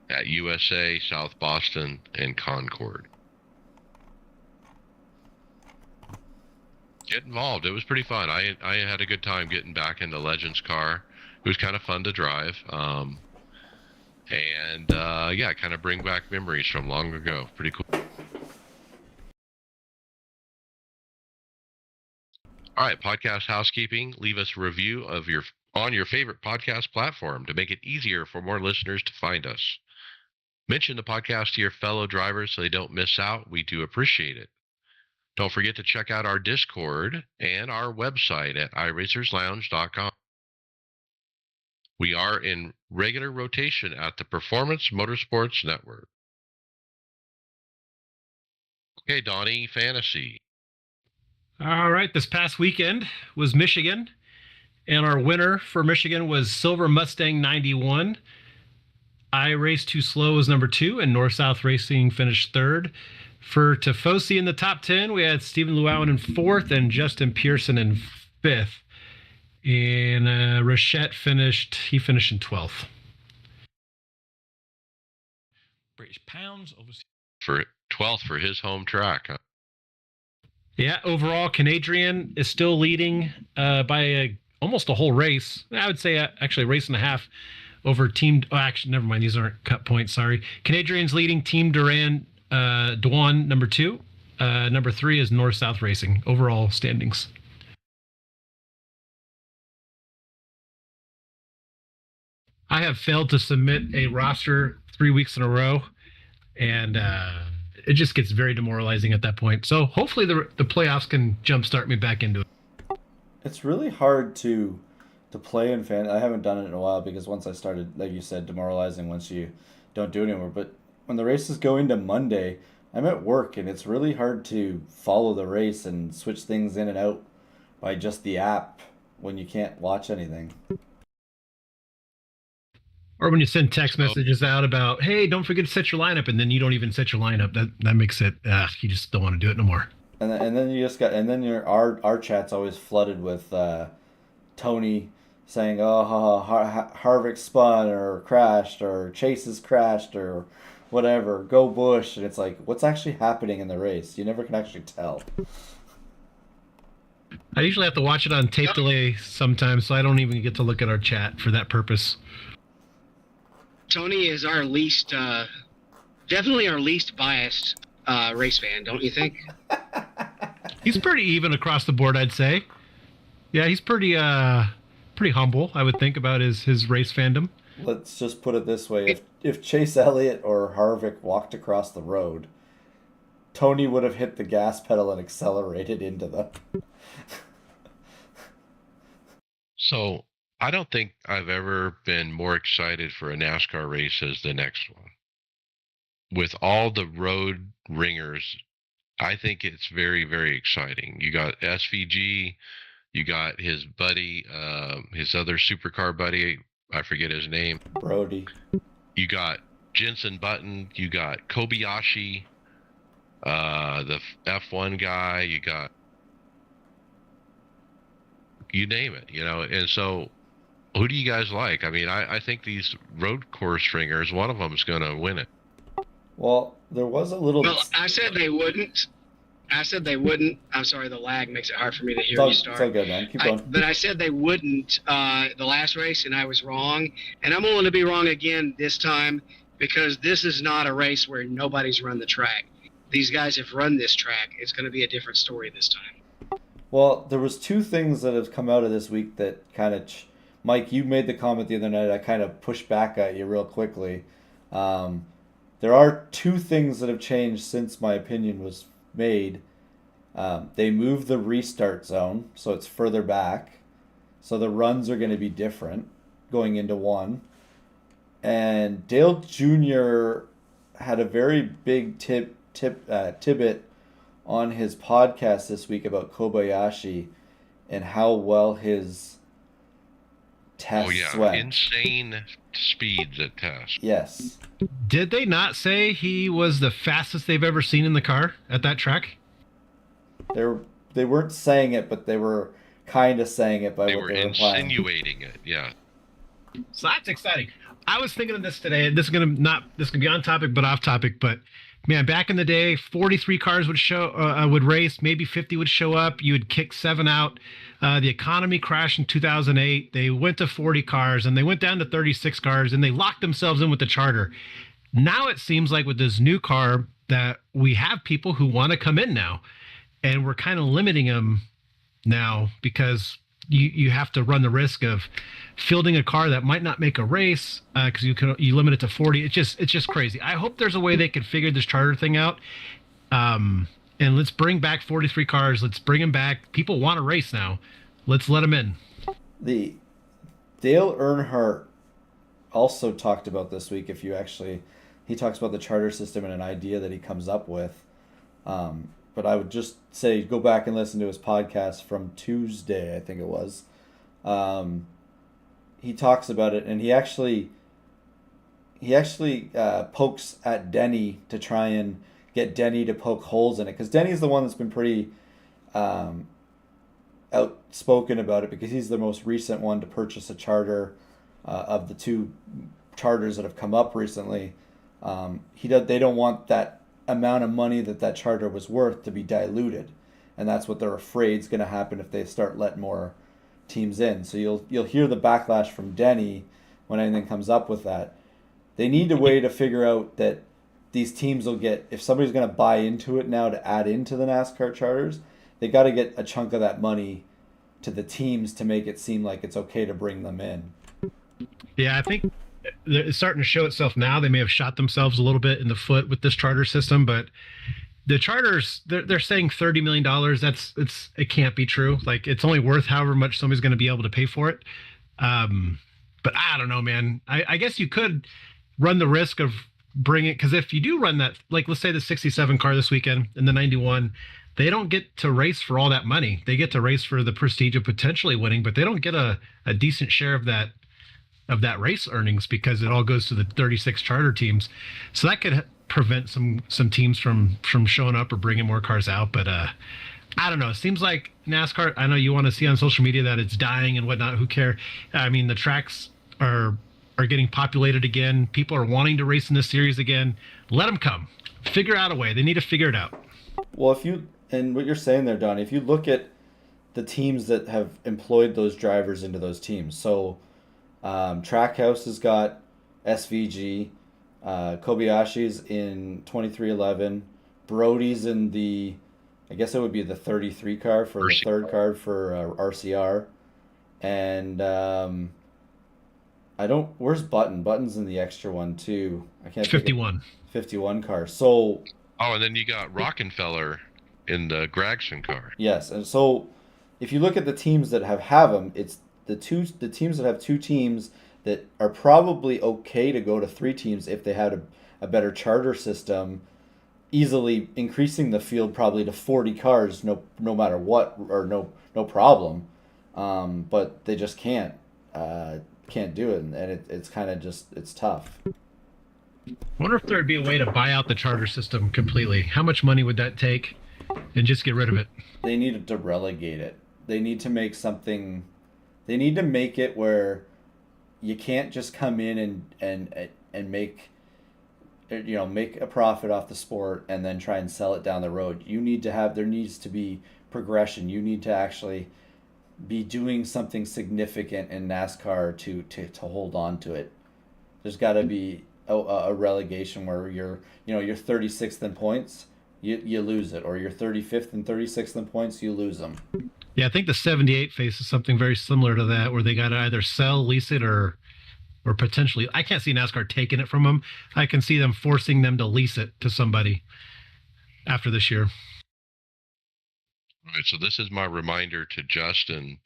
at USA, South Boston, and Concord. Get involved. It was pretty fun. I had a good time getting back into Legends car. It was kind of fun to drive. Yeah, kind of bring back memories from long ago. Pretty cool. All right, podcast housekeeping. Leave us a review on your favorite podcast platform to make it easier for more listeners to find us. Mention the podcast to your fellow drivers so they don't miss out. We do appreciate it. Don't forget to check out our Discord and our website at iRacersLounge.com. We are in regular rotation at the Performance Motorsports Network. Okay, Donnie, fantasy. All right, this past weekend was Michigan, and our winner for Michigan was Silver Mustang 91. I Raced Too Slow was number 2, and North South Racing finished 3rd. For Tifosi in the top 10, we had Stephen Llewellyn in 4th and Justin Pearson in 5th. And Rochette finished in 12th. British pounds, obviously. For 12th for his home track. Huh? Yeah, overall, Canadian is still leading by almost a whole race. I would say actually a race and a half over Team. Oh, actually, never mind. These aren't cut points. Sorry. Canadian's leading Team Dwan number 2. Number 3 is North South Racing. Overall standings. I have failed to submit a roster 3 weeks in a row, and it just gets very demoralizing at that point. So hopefully the playoffs can jumpstart me back into it. It's really hard to play in fan. I haven't done it in a while because once I started, like you said, demoralizing once you don't do it anymore. But when the races go into Monday, I'm at work and it's really hard to follow the race and switch things in and out by just the app when you can't watch anything. Or when you send text messages out about, hey, don't forget to set your lineup, and then you don't even set your lineup. That makes it, you just don't want to do it no more. And then you just got, and then our chat's always flooded with Tony saying, oh, Harvick spun or crashed or Chase has crashed or whatever, go Bush. And it's like, what's actually happening in the race? You never can actually tell. I usually have to watch it on tape delay sometimes, so I don't even get to look at our chat for that purpose. Tony is our least, definitely our least biased race fan, don't you think? He's pretty even across the board, I'd say. Yeah, he's pretty humble, I would think, about his race fandom. Let's just put it this way: if Chase Elliott or Harvick walked across the road, Tony would have hit the gas pedal and accelerated into them. So I don't think I've ever been more excited for a NASCAR race as the next one. With all the road ringers, I think it's very, very exciting. You got SVG, you got his buddy, his other supercar buddy, I forget his name. Brody. You got Jensen Button, you got Kobayashi, the F1 guy, you got, you name it, and so who do you guys like? I mean, I think these road course ringers, one of them is going to win it. Well, there was a little... Well, I said they wouldn't. I'm sorry, the lag makes it hard for me to hear you start. It's all good, man. Keep going. But I said they wouldn't the last race, and I was wrong. And I'm willing to be wrong again this time because this is not a race where nobody's run the track. These guys have run this track. It's going to be a different story this time. Well, there was 2 things that have come out of this week that kind of... Mike, you made the comment the other night. I kind of pushed back at you real quickly. There are 2 things that have changed since my opinion was made. They moved the restart zone, so it's further back. So the runs are going to be different going into one. And Dale Jr. had a very big tidbit on his podcast this week about Kobayashi and how well his tests went. Insane speeds at test. Yes. Did they not say he was the fastest they've ever seen in the car at that track? They weren't saying it, but they were kind of saying it by They what were they were implying. insinuating it, yeah. So that's exciting. I was thinking of this today. This is gonna be on topic, but off topic. But man, back in the day, 43 cars would race, maybe 50 would show up. You would kick 7 out. The economy crashed in 2008. They went to 40 cars, and they went down to 36 cars, and they locked themselves in with the charter. Now it seems like with this new car that we have people who want to come in now, and we're kind of limiting them now because you have to run the risk of fielding a car that might not make a race because you limit it to 40. It's just crazy. I hope there's a way they can figure this charter thing out. And let's bring back 43 cars. Let's bring them back. People want to race now. Let's let them in. The Dale Earnhardt also talked about this week. He talks about the charter system and an idea that he comes up with. But I would just say go back and listen to his podcast from Tuesday, I think it was. He talks about it, and he actually pokes at Denny to try and get Denny to poke holes in it, because Denny's the one that's been pretty outspoken about it, because he's the most recent one to purchase a charter of the two charters that have come up recently. They don't want that amount of money that charter was worth to be diluted, and that's what they're afraid is going to happen if they start letting more teams in. So you'll hear the backlash from Denny when anything comes up with that. They need a way to figure out that these teams will get, if somebody's going to buy into it now to add into the NASCAR charters, they got to get a chunk of that money to the teams to make it seem like it's okay to bring them in. Yeah, I think it's starting to show itself now. They may have shot themselves a little bit in the foot with this charter system, but the charters, they're saying $30 million. It can't be true. Like, it's only worth however much somebody's going to be able to pay for it. But I don't know, man. I guess you could run the risk of bringing, because if you do run that, like, let's say the 67 car this weekend and the 91, they don't get to race for all that money. They get to race for the prestige of potentially winning, but they don't get a decent share of that race earnings, because it all goes to the 36 charter teams. So that could prevent some teams from showing up or bringing more cars out. But I don't know. It seems like NASCAR, I know you want to see on social media that it's dying and whatnot. Who cares? I mean, the tracks are getting populated again. People are wanting to race in this series again. Let them come. Figure out a way. They need to figure it out. Well, and what you're saying there, Donnie, if you look at the teams that have employed those drivers into those teams, so Trackhouse has got SVG, Kobayashi's in 2311, Brody's in I guess it would be the 33 car for the third car for RCR, and where's Button? Button's in the extra one too. I can't. 51 car. So. Oh, and then you got Rockefeller in the Gregson car. Yes, and so if you look at the teams that have them, it's the teams that have two teams that are probably okay to go to three teams if they had a better charter system, easily increasing the field probably to 40 cars, no matter what, or no problem. But they just can't do it, and it's kind of just, it's tough. I wonder if there'd be a way to buy out the charter system completely. How much money would that take? And just get rid of it. They need to relegate it. They need to make something. They need to make it where you can't just come in and make a profit off the sport and then try and sell it down the road. There needs to be progression. You need to actually be doing something significant in NASCAR to hold on to it. There's got to be a relegation where you're 36th in points, you lose it, or you're 35th and 36th in points, you lose them. Yeah, I think the 78 faces something very similar to that, where they got to either sell, lease it, or potentially. I can't see NASCAR taking it from them. I can see them forcing them to lease it to somebody after this year. All right, so this is my reminder to Justin.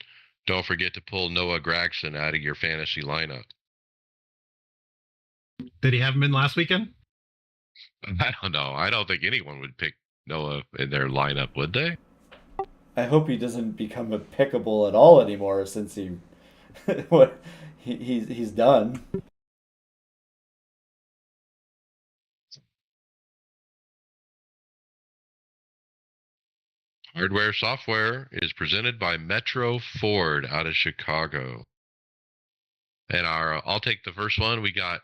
Don't forget to pull Noah Gragson out of your fantasy lineup. Did he have him in last weekend? I don't know. I don't think anyone would pick Noah in their lineup, would they? I hope he doesn't become a pickable at all anymore, since he's done. Hardware Software is presented by Metro Ford out of Chicago. And I'll take the first one. We got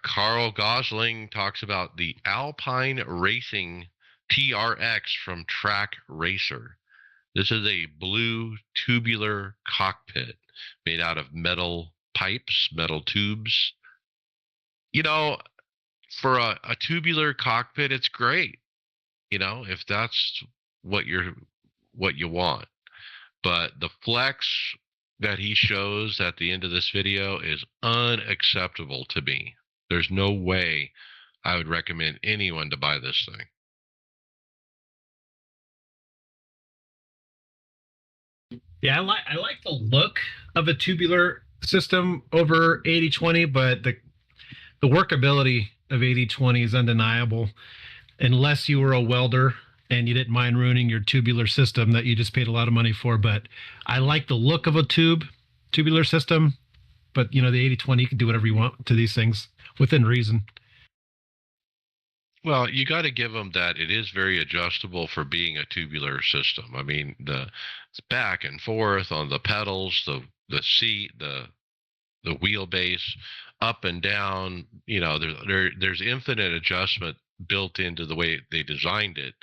Carl Gosling talks about the Alpine Racing TRX from Track Racer. This is a blue tubular cockpit made out of metal pipes, metal tubes. For a tubular cockpit, it's great. If that's what you want. But the flex that he shows at the end of this video is unacceptable to me. There's no way I would recommend anyone to buy this thing. Yeah, I like the look of a tubular system over 80/20, but the workability of 80/20 is undeniable. Unless you were a welder and you didn't mind ruining your tubular system that you just paid a lot of money for. But I like the look of a tubular system. But the 80/20, you can do whatever you want to these things within reason. Well, you got to give them that it is very adjustable for being a tubular system. I mean, it's back and forth on the pedals, the seat, the wheelbase, up and down. There's infinite adjustment built into the way they designed it.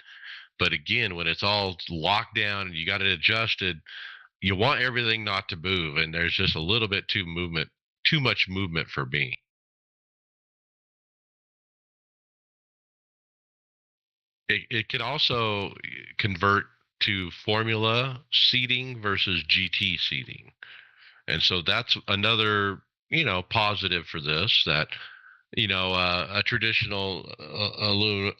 But again, when it's all locked down and you got it adjusted, you want everything not to move, and there's just a little bit too much movement for me. It can also convert to formula seating versus GT seating. And so that's another, positive for this, that, a traditional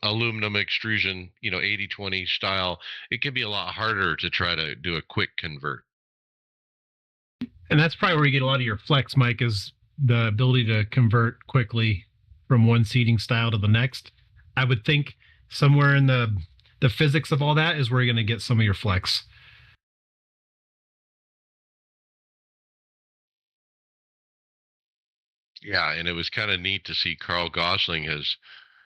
aluminum extrusion, 80/20 style, it can be a lot harder to try to do a quick convert. And that's probably where you get a lot of your flex, Mike, is the ability to convert quickly from one seating style to the next. I would think somewhere in the physics of all that is where you're going to get some of your flex. Yeah, and it was kind of neat to see Carl Gosling has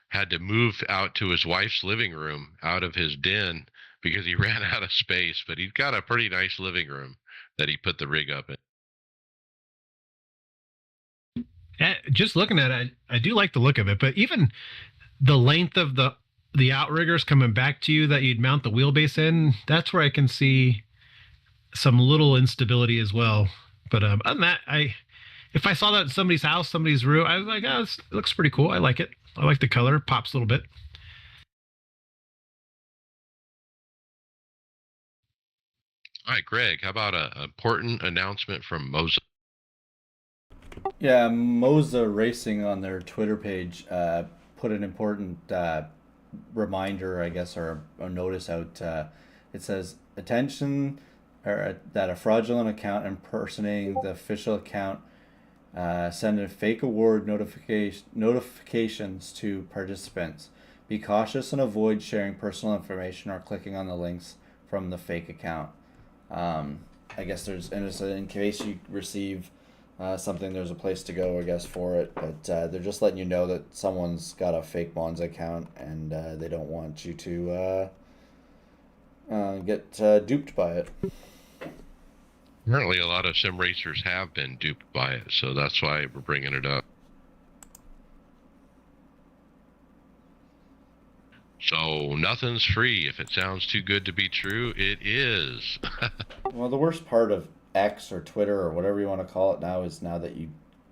had to move out to his wife's living room out of his den because he ran out of space, but he's got a pretty nice living room that he put the rig up in. Just looking at it, I do like the look of it, but even the length of the outriggers coming back to you that you'd mount the wheelbase in, that's where I can see some little instability as well. But other than that, if I saw that in somebody's house, somebody's roof, I was like, oh, it looks pretty cool. I like it. I like the color. It pops a little bit. All right, Greg, how about an important announcement from Moza? Yeah, Moza Racing on their Twitter page put an important reminder, I guess, or a notice out. It says, attention, that a fraudulent account impersonating the official account sending fake award notifications to participants. Be cautious and avoid sharing personal information or clicking on the links from the fake account. I guess in case you receive something, there's a place to go, I guess, for it. But they're just letting you know that someone's got a fake Monza account, and they don't want you to get duped by it. Apparently, a lot of sim racers have been duped by it, so that's why we're bringing it up. So nothing's free. If it sounds too good to be true, it is. Well, the worst part of X or Twitter or whatever you want to call it now is that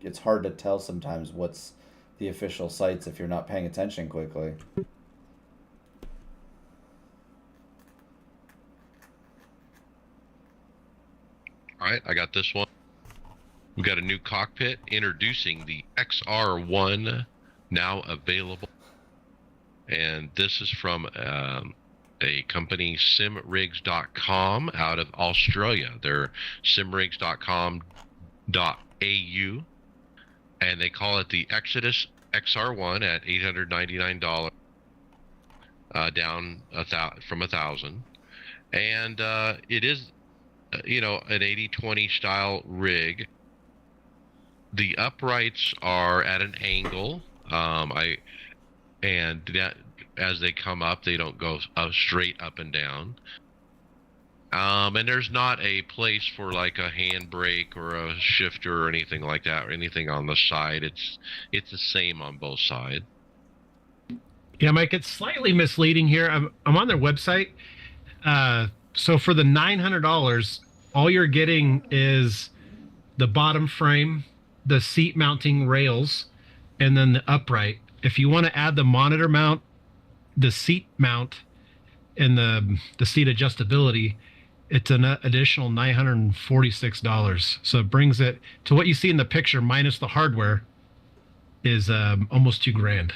it's hard to tell sometimes what's the official sites if you're not paying attention quickly. All right, I got this one. We've got a new cockpit introducing the XR1, now available. And this is from a company, simrigs.com, out of Australia. They're simrigs.com.au, and they call it the Exodus XR1 at $899, down from $1,000. And it is, an 80/20 style rig. The uprights are at an angle. And that as they come up, they don't go straight up and down. And there's not a place for like a handbrake or a shifter or anything like that, or anything on the side. It's the same on both sides. Yeah, Mike, it's slightly misleading here. I'm on their website. So for the $900, all you're getting is the bottom frame, the seat mounting rails, and then the upright. If you want to add the monitor mount, the seat mount, and the seat adjustability, it's an additional $946. So it brings it to what you see in the picture minus the hardware is almost $2,000.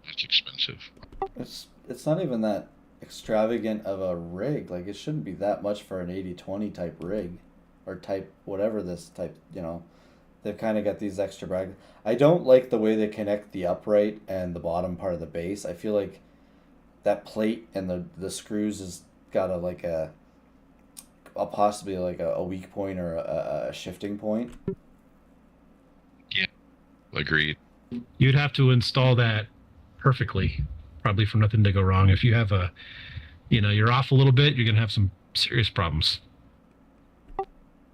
That's expensive. It's not even that extravagant of a rig. Like, it shouldn't be that much for an 80/20 type rig, or type whatever this type. They've kind of got these extra brackets. I don't like the way they connect the upright and the bottom part of the base. I feel like that plate and the screws has got a possibly like a weak point or a shifting point. Yeah, agreed. You'd have to install that perfectly, probably for nothing to go wrong. If you have you're off a little bit, you're gonna have some serious problems.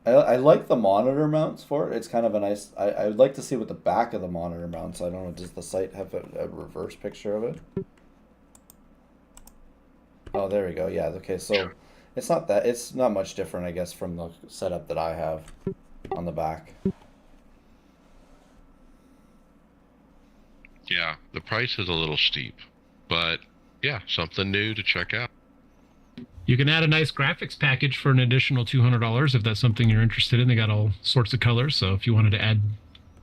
I like the monitor mounts for it. It's kind of a nice. I would like to see what the back of the monitor mounts. I don't know. Does the site have a reverse picture of it? Oh, there we go. Yeah. Okay. So it's not much different, I guess, from the setup that I have on the back. Yeah, the price is a little steep, but yeah, something new to check out. You can add a nice graphics package for an additional $200 if that's something you're interested in. They got all sorts of colors, so if you wanted to add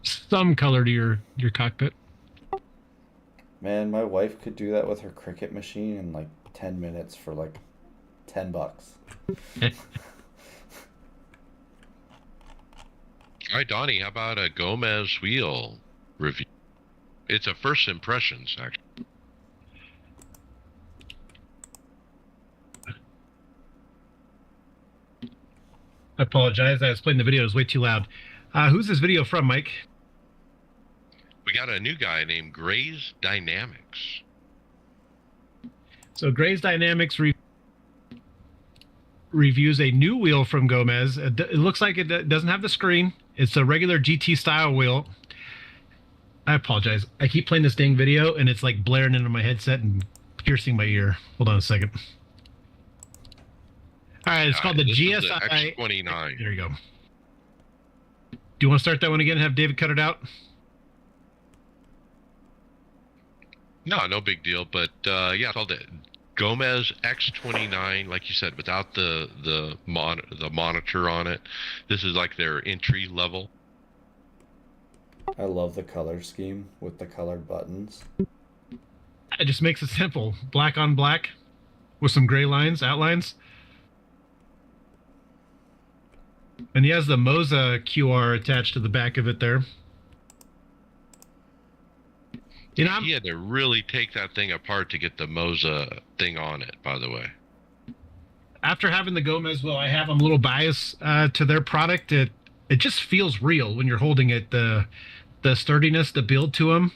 some color to your cockpit. Man, my wife could do that with her Cricut machine in like 10 minutes for like $10. All right, Donnie, how about a Gomez wheel review? It's a first impressions, actually. I apologize. I was playing the video. It was way too loud. Who's this video from, Mike? We got a new guy named Gray's Dynamics. So Gray's Dynamics reviews a new wheel from Gomez. It looks like it doesn't have the screen. It's a regular GT style wheel. I apologize. I keep playing this dang video and it's like blaring into my headset and piercing my ear. Hold on a second. All right, it's called the GSI X29. There you go. Do you want to start that one again and have David cut it out? No big deal. But yeah, it's called the Gomez X29, like you said, without the monitor on it. This is like their entry level. I love the color scheme with the colored buttons. It just makes it simple. Black on black with some gray lines, outlines. And he has the Moza QR attached to the back of it there. You know, He had to really take that thing apart to get the Moza thing on it, by the way. after having the Gomez wheel, I have a little bias to their product. It just feels real when you're holding it. The sturdiness, the build to them.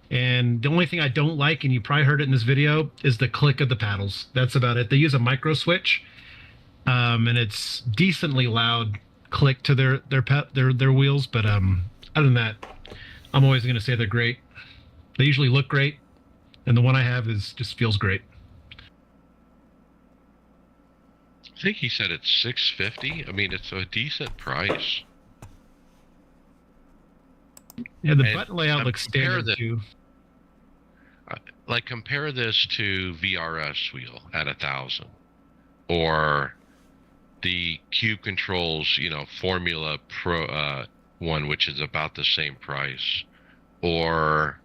And the only thing I don't like, and you probably heard it in this video, is the click of the paddles. That's about it. They use a micro switch, and it's decently loud click to their wheels. But other than that, I'm always going to say they're great. They usually look great, and the one I have just feels great. I think he said it's $650. I mean, it's a decent price. Yeah, the And button layout looks standard too. Like, compare this to VRS wheel at 1,000, or the Cube Controls, Formula Pro one, which is about the same price, or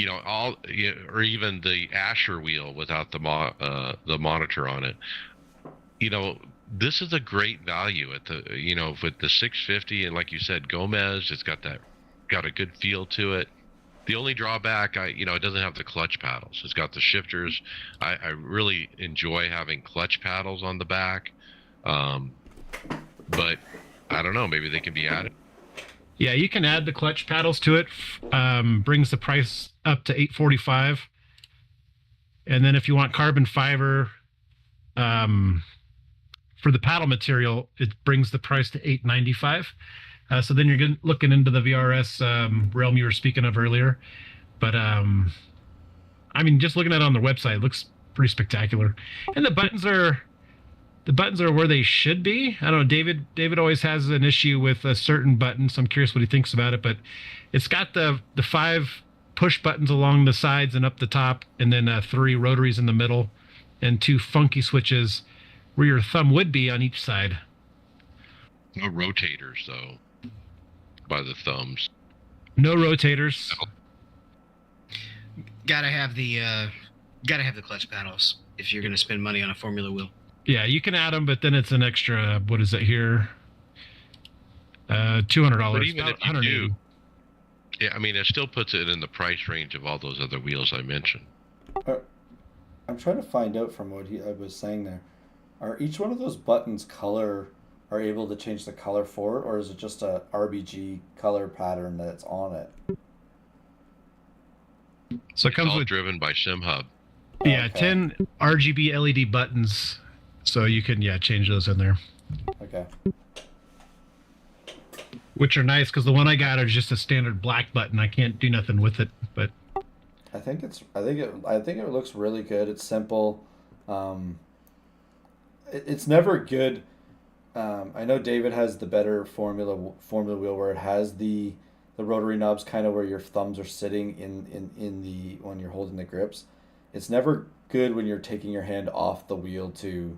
or even the Asher wheel without the monitor on it. This is a great value at the with the 650, and like you said, Gomez, it's got a good feel to it. The only drawback, it doesn't have the clutch paddles. It's got the shifters. I really enjoy having clutch paddles on the back, but I don't know. Maybe they can be added. Yeah, you can add the clutch paddles to it. Brings the price up to $845, and then if you want carbon fiber for the paddle material, it brings the price to $895. So then you're looking into the VRS realm you were speaking of earlier. But just looking at it on their website, it looks pretty spectacular. And the buttons are where they should be. I don't know. David always has an issue with a certain button, so I'm curious what he thinks about it. But it's got the 5 push buttons along the sides and up the top, and then 3 rotaries in the middle, and 2 funky switches where your thumb would be on each side. No rotators, though, by the thumbs. No rotators. Gotta have the clutch paddles if you're gonna spend money on a Formula wheel. Yeah, you can add them, but then it's an extra. What is it here? $200. But even if you do, yeah, it still puts it in the price range of all those other wheels I mentioned. I'm trying to find out from what I was saying there. Are each one of those buttons color? Are able to change the color for it, or is it just a RBG color pattern that's on it? So it It's comes all with driven by SimHub. yeah, Okay. 10 RGB LED buttons. So you can change those in there, Okay. which are nice because the one I got is just a standard black button. I can't do nothing with it, but I think it looks really good. It's simple. Um, it's never good. I know David has the better Formula wheel where it has the rotary knobs kind of where your thumbs are sitting in the when you're holding the grips. It's never good when you're taking your hand off the wheel to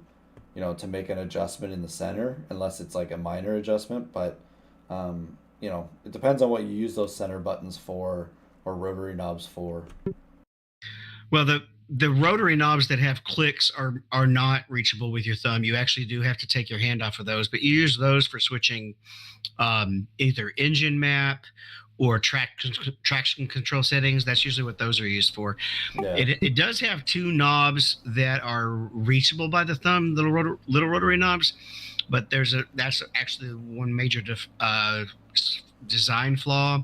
make an adjustment in the center unless it's like a minor adjustment. But it depends on what you use those center buttons for or rotary knobs for. Well, the rotary knobs that have clicks are not reachable with your thumb. You actually do have to take your hand off of those, but you use those for switching either engine map or traction control settings. That's usually what those are used for. Yeah. It does have two knobs that are reachable by the thumb, little rotary knobs, but that's actually one major design flaw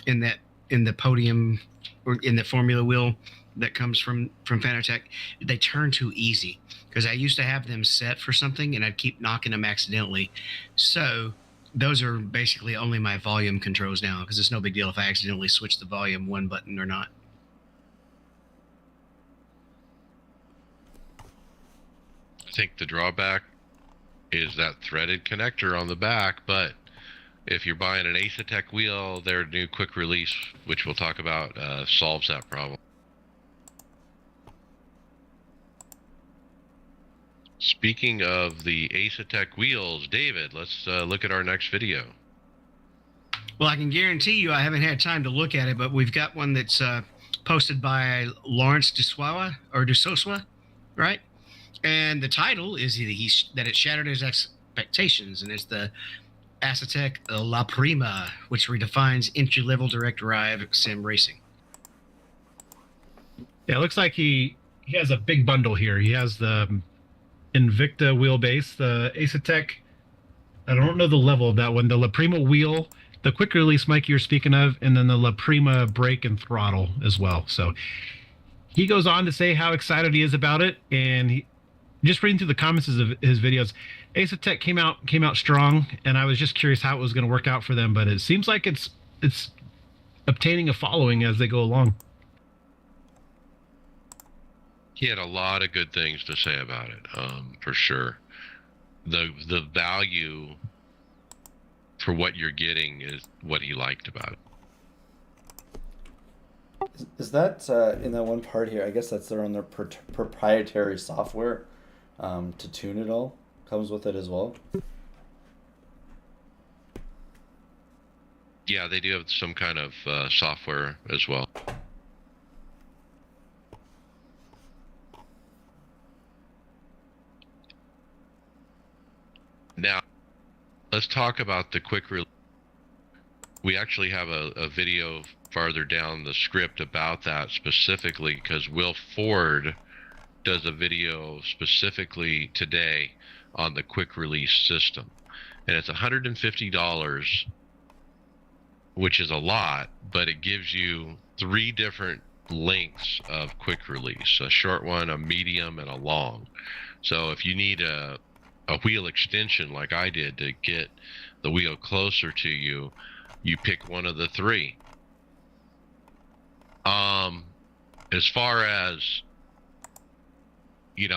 in the podium or in the Formula wheel that comes from Fanatec. They turn too easy because I used to have them set for something and I'd keep knocking them accidentally. So those are basically only my volume controls now because it's no big deal if I accidentally switch the volume one button or not. I think the drawback is that threaded connector on the back, but if you're buying an Asetec wheel, their new quick release, which we'll talk about, solves that problem. Speaking of the Asetec wheels, David, let's look at our next video. Well, I can guarantee you I haven't had time to look at it, but we've got one that's posted by Lawrence Dusoswa, right? And the title is that it shattered his expectations, and it's the Asetec La Prima, which redefines entry-level direct drive sim racing. yeah, it looks like he has a big bundle here. He has the Invicta wheelbase, the Asetec. I don't know the level of that one. The La Prima wheel, the quick release mic you're speaking of, and then the La Prima brake and throttle as well. So he goes on to say how excited he is about it, and he, just reading through the comments of his videos, Asetec came out strong, and I was just curious how it was going to work out for them, but it seems like it's obtaining a following as they go along. He had a lot of good things to say about it, for sure. The value for what you're getting is what he liked about it. Is that in that one part here? I guess that's their proprietary software to tune it all. Comes with it as well. Yeah, they do have some kind of software as well. Now, let's talk about the quick release. We actually have a video farther down the script about that specifically because Will Ford does a video specifically today on the quick release system. And it's $150, which is a lot, but it gives you 3 different lengths of quick release, a short one, a medium, and a long. So if you need a wheel extension like I did to get the wheel closer to you, you pick one of the 3. As far as, you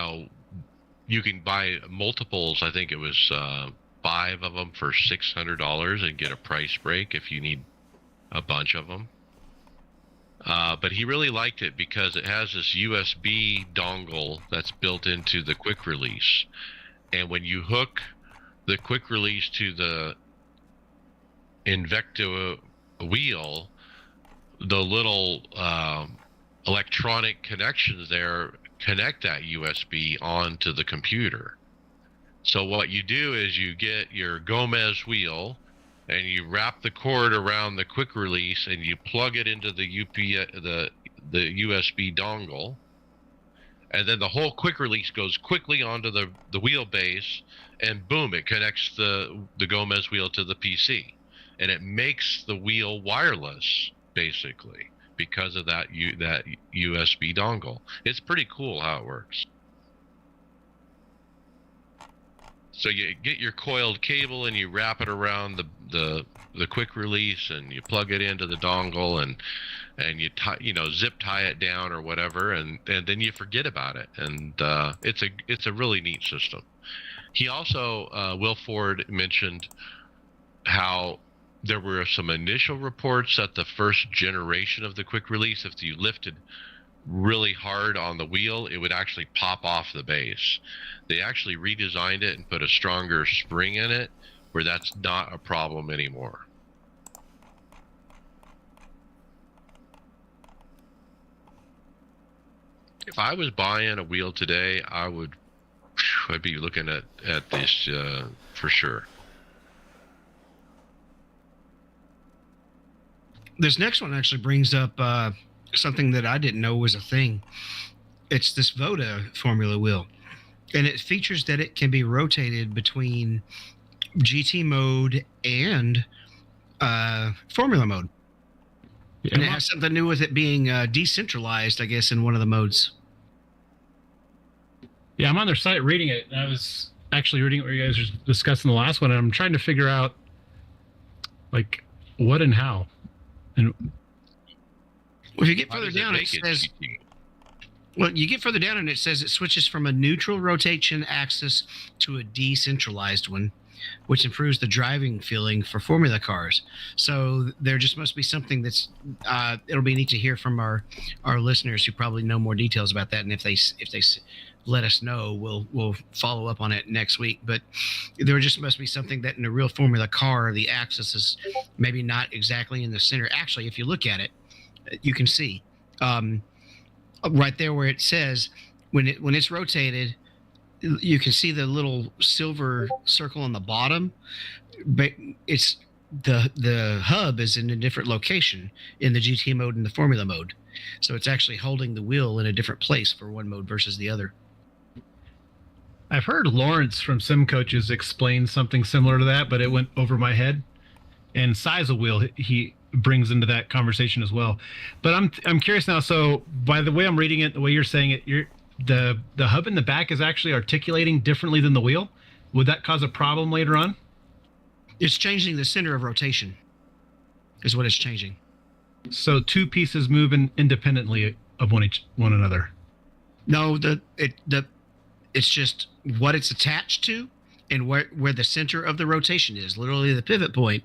can buy multiples. I think it was 5 of them for $600 and get a price break if you need a bunch of them. But he really liked it because it has this USB dongle that's built into the quick release. And when you hook the quick release to the Invicta wheel, the little electronic connections there connect that USB onto the computer. So what you do is you get your Gomez wheel and you wrap the cord around the quick release and you plug it into the USB dongle, and then the whole quick release goes quickly onto the wheelbase, and boom, it connects the Gomez wheel to the PC, and it makes the wheel wireless basically because of that USB dongle. It's pretty cool how it works. So you get your coiled cable and you wrap it around the quick release, and you plug it into the dongle, and you zip tie it down or whatever, and then you forget about it. And it's a really neat system. He also Will Ford mentioned how there were some initial reports that the first generation of the quick release, if you lifted really hard on the wheel, it would actually pop off the base. They actually redesigned it and put a stronger spring in it where that's not a problem anymore. If I was buying a wheel today, I'd be looking at this for sure. This next one actually brings up something that I didn't know was a thing. It's this Voda formula wheel, and it features that it can be rotated between GT mode and formula mode. Yeah, And it has something to do with it being decentralized, I guess, in one of the modes. Yeah, I'm on their site reading it. And I was actually reading what you guys were discussing the last one, and I'm trying to figure out, like, what and how. And Well, if you get How further does it down, it make it says, GT? well, you get further down and it says it switches from a neutral rotation axis to a decentralized one, which improves the driving feeling for formula cars. So there just must be something that's it'll be neat to hear from our listeners who probably know more details about that. And if they let us know, we'll follow up on it next week. But there just must be something that in a real formula car, the axis is maybe not exactly in the center. Actually, if you look at it, you can see right there where it says when it's rotated, you can see the little silver circle on the bottom, but it's the hub is in a different location in the GT mode and the formula mode. So it's actually holding the wheel in a different place for one mode versus the other. I've heard Lawrence from Sim Coaches explain something similar to that, but it went over my head. And size of wheel he brings into that conversation as well. But I'm curious now. So by the way I'm reading it, the way you're saying it, the hub in the back is actually articulating differently than the wheel. Would that cause a problem later on? It's changing the center of rotation, is what it's changing. So two pieces moving independently of one another. No, it's just what it's attached to and where the center of the rotation is. Literally, the pivot point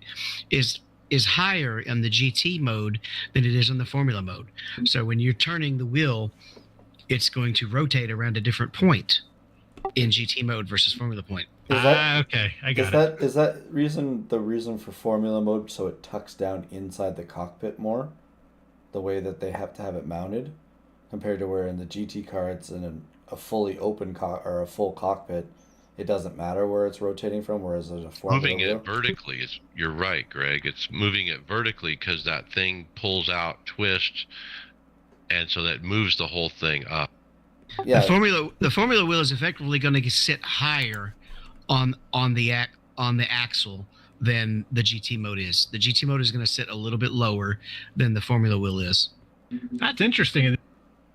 is higher in the GT mode than it is in the formula mode. So when you're turning the wheel, it's going to rotate around a different point in GT mode versus formula point. Okay, I got it. Is that the reason for formula mode, so it tucks down inside the cockpit more, the way that they have to have it mounted, compared to where in the GT car it's in a fully open or a full cockpit. It doesn't matter where it's rotating from, whereas there's a formula Moving wheel. it vertically, you're right, Greg. It's moving it vertically because that thing pulls out, twists, and so that moves the whole thing up. Yeah, The formula wheel is effectively going to sit higher on the axle than the GT mode is. The GT mode is going to sit a little bit lower than the formula wheel is. That's interesting.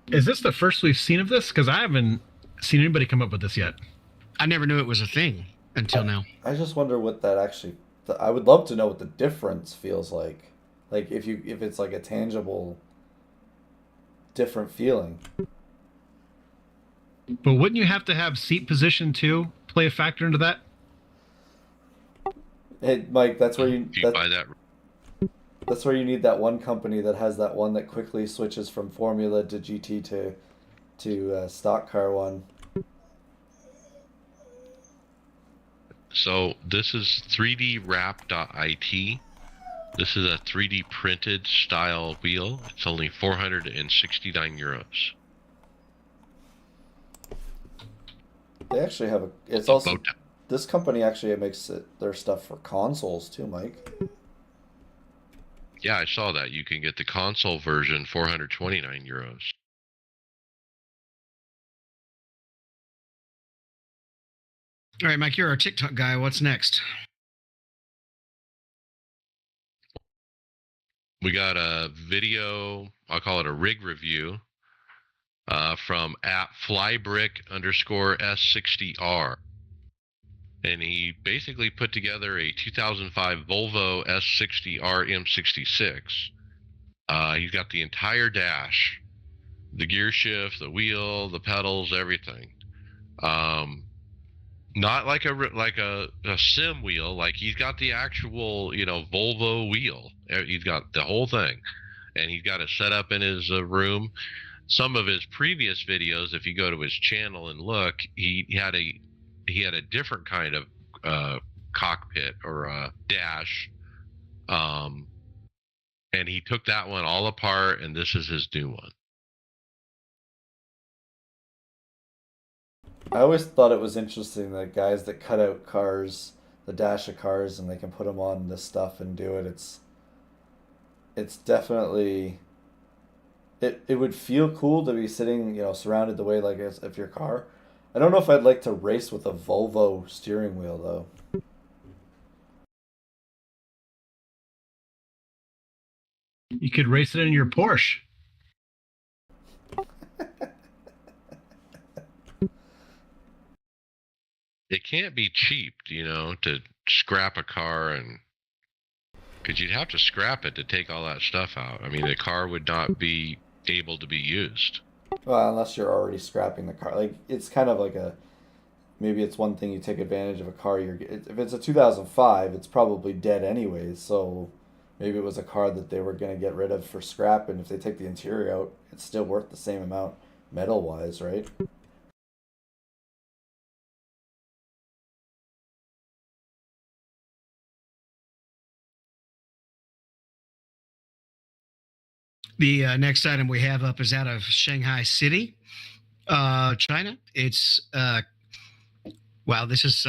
Is this the first we've seen of this? Because I haven't seen anybody come up with this yet. I never knew it was a thing until now. I just wonder what that actually. I would love to know what the difference feels like. Like if it's like a tangible, different feeling. But wouldn't you have to have seat position too play a factor into that? Hey, Mike, that's where you. If you buy that, That's where you need that one company that has that one that quickly switches from formula to GT to stock car one. so this is 3dwrap.it. This is a 3D printed style wheel. It's only 469 euros. They actually have a. It's also Boat- this company actually makes their stuff for consoles too, Mike. Yeah, I saw that. You can get the console version, 429 euros. All right, Mike, you're our TikTok guy. What's next? We got a video, I'll call it a rig review, from at flybrick_S60R. And he basically put together a 2005 Volvo S60R M66. He's got the entire dash, the gear shift, the wheel, the pedals, everything. Not like a sim wheel. Like he's got the actual Volvo wheel. He's got the whole thing, and he's got it set up in his room. Some of his previous videos, if you go to his channel and look, he had a different kind of cockpit or a dash, and he took that one all apart, and this is his new one. I always thought it was interesting that guys that cut out cars, the dash of cars, and they can put them on this stuff and do it. It's definitely it would feel cool to be sitting, surrounded the way like as if your car. I don't know if I'd like to race with a Volvo steering wheel though. You could race it in your Porsche. It can't be cheap, to scrap a car, and because you'd have to scrap it to take all that stuff out. I mean, the car would not be able to be used. Well, unless you're already scrapping the car. Like it's kind of like maybe it's one thing you take advantage of a car. If it's a 2005, it's probably dead anyways. So maybe it was a car that they were going to get rid of for scrap, and if they take the interior out, it's still worth the same amount metal wise, right? The next item we have up is out of Shanghai City, China. It's wow, this is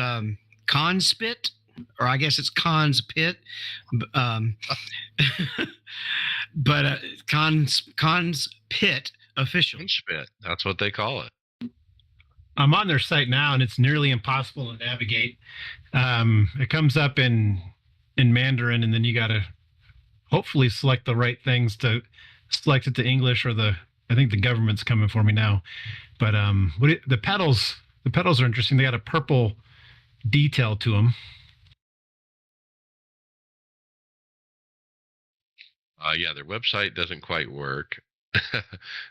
Khan's Pit, or I guess it's Khan's Pit, but Khan's Pit official. Spit. That's what they call it. I'm on their site now, and it's nearly impossible to navigate. It comes up in Mandarin, and then you got to hopefully select the right things to select it to English, or I think the government's coming for me now. But the pedals are interesting. They got a purple detail to them. Yeah, their website doesn't quite work.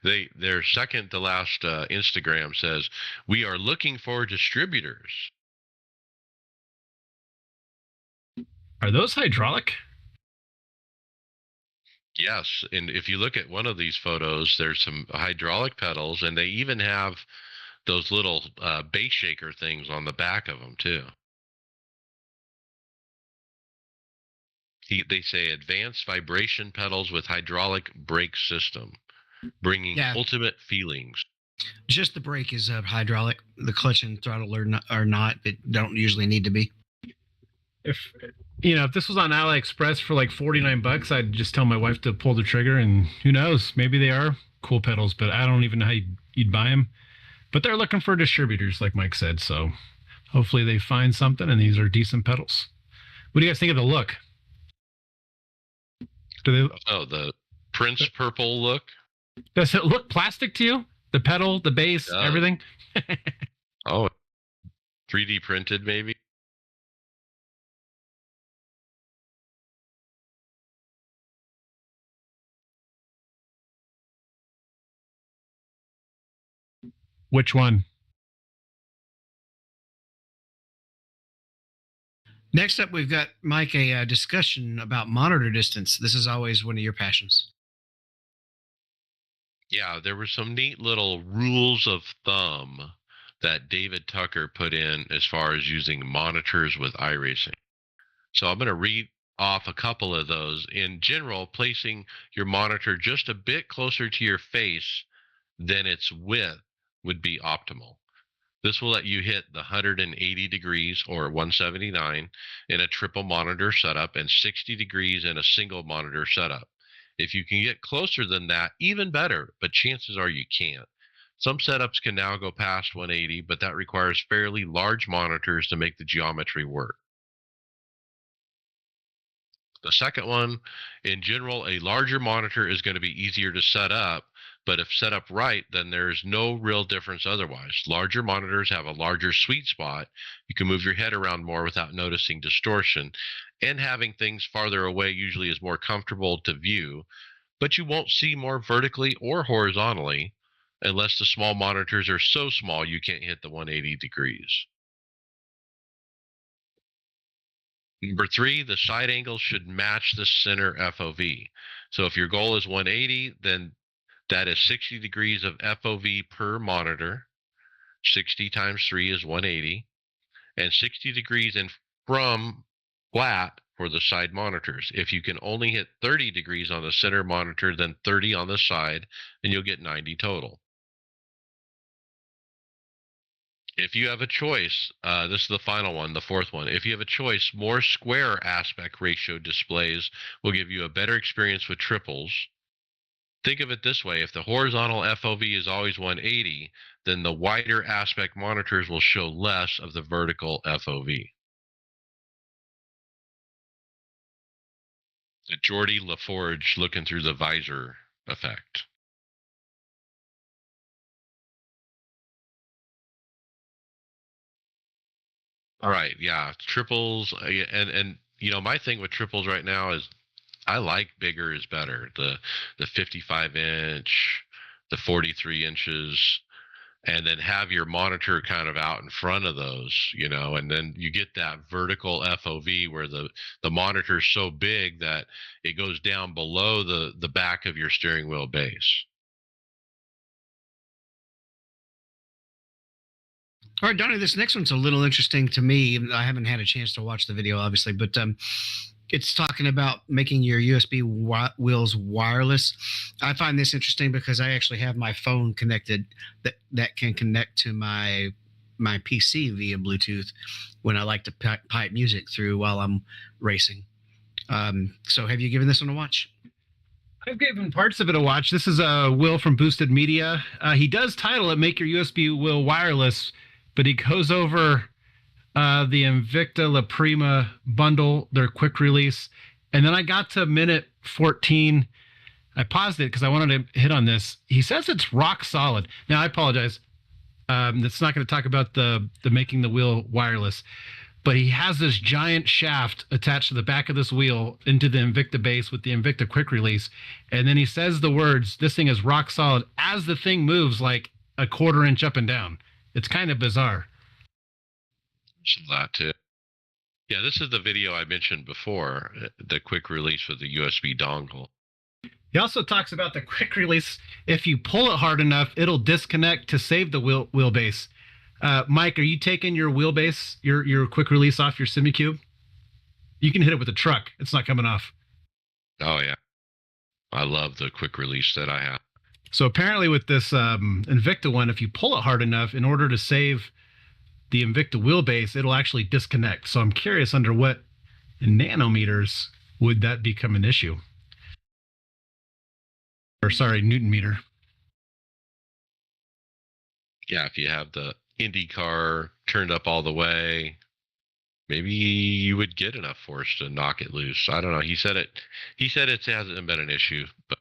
Their second to last Instagram says, "We are looking for distributors." Are those hydraulic? Yes, and if you look at one of these photos, there's some hydraulic pedals, and they even have those little bass shaker things on the back of them too. They say advanced vibration pedals with hydraulic brake system, bringing ultimate feelings. Just the brake is hydraulic. The clutch and throttle are not. It don't usually need to be. If this was on AliExpress for like $49, I'd just tell my wife to pull the trigger, and who knows, maybe they are cool pedals, but I don't even know how you'd buy them. But they're looking for distributors, like Mike said, so hopefully they find something, and these are decent pedals. What do you guys think of the look? The Prince purple look? Does it look plastic to you? The pedal, the bass, everything? Oh, 3D printed maybe? Which one? Next up, we've got, Mike, a discussion about monitor distance. This is always one of your passions. Yeah, there were some neat little rules of thumb that David Tucker put in as far as using monitors with iRacing. So I'm going to read off a couple of those. In general, placing your monitor just a bit closer to your face than its width would be optimal. This will let you hit the 180 degrees or 179 in a triple monitor setup and 60 degrees in a single monitor setup. If you can get closer than that, even better, but chances are you can't. Some setups can now go past 180, but that requires fairly large monitors to make the geometry work. The second one, in general, a larger monitor is going to be easier to set up, but if set up right, then there's no real difference otherwise. Larger monitors have a larger sweet spot. You can move your head around more without noticing distortion, and having things farther away usually is more comfortable to view, but you won't see more vertically or horizontally unless the small monitors are so small you can't hit the 180 degrees. Number three, the side angle should match the center FOV. So if your goal is 180, then that is 60 degrees of FOV per monitor. 60 times 3 is 180, and 60 degrees in from flat for the side monitors. If you can only hit 30 degrees on the center monitor, then 30 on the side, and you'll get 90 total. If you have a choice, this is the final one, the fourth one. If you have a choice, more square aspect ratio displays will give you a better experience with triples. Think of it this way: if the horizontal FOV is always 180, then the wider aspect monitors will show less of the vertical FOV. The Geordie LaForge looking through the visor effect. All right, yeah, triples, and my thing with triples right now is I like bigger is better. The 55 inch, the 43 inches, and then have your monitor kind of out in front of those, and then you get that vertical FOV where the monitor's so big that it goes down below the back of your steering wheel base. All right, Donnie, this next one's a little interesting to me. I haven't had a chance to watch the video, obviously, but it's talking about making your USB wheels wireless. I find this interesting because I actually have my phone connected that can connect to my PC via Bluetooth when I like to pipe music through while I'm racing. So have you given this one a watch? I've given parts of it a watch. This is a Will from Boosted Media. He does title it "Make Your USB Wheel Wireless," but he goes over the Invicta La Prima bundle, their quick release. And then I got to minute 14. I paused it because I wanted to hit on this. He says it's rock solid. Now, I apologize. It's not going to talk about the making the wheel wireless. But he has this giant shaft attached to the back of this wheel into the Invicta base with the Invicta quick release. And then he says the words, "This thing is rock solid," as the thing moves like a quarter inch up and down. It's kind of bizarre. That too. Yeah, this is the video I mentioned before, the quick release with the USB dongle. He also talks about the quick release. If you pull it hard enough, it'll disconnect to save the wheelbase. Mike, are you taking your wheelbase, your quick release off your SimiCube? You can hit it with a truck. It's not coming off. Oh, yeah. I love the quick release that I have. So apparently with this Invicta one, if you pull it hard enough, in order to save the Invicta wheelbase, it'll actually disconnect. So I'm curious, under what nanometers would that become an issue? Or sorry, Newton meter. Yeah, if you have the IndyCar turned up all the way, maybe you would get enough force to knock it loose. I don't know. He said it hasn't been an issue, but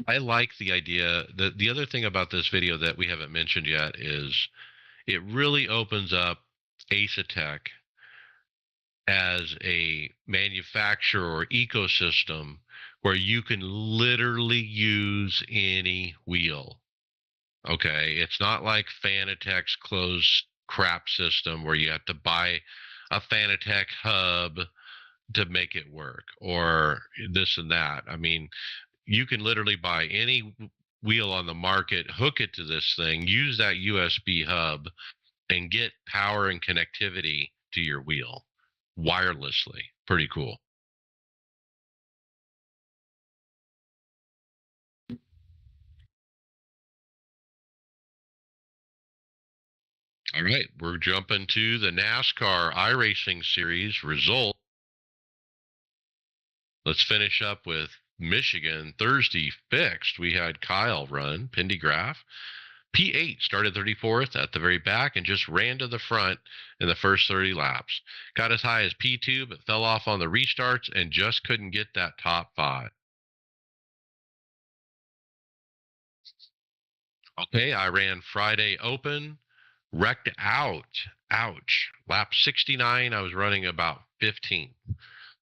I like the idea. The other thing about this video that we haven't mentioned yet is it really opens up Asetek as a manufacturer or ecosystem where you can literally use any wheel. Okay, it's not like Fanatec's closed crap system where you have to buy a Fanatec hub to make it work, or this and that. I mean, you can literally buy any wheel on the market, hook it to this thing, use that USB hub, and get power and connectivity to your wheel wirelessly. Pretty cool. All right, we're jumping to the NASCAR iRacing Series result. Let's finish up with Michigan Thursday fixed. We had Kyle run, Pendergraph. P8 started 34th at the very back and just ran to the front in the first 30 laps. Got as high as P2, but fell off on the restarts and just couldn't get that top 5. Okay, I ran Friday Open, wrecked out. Ouch. Lap 69, I was running about 15th.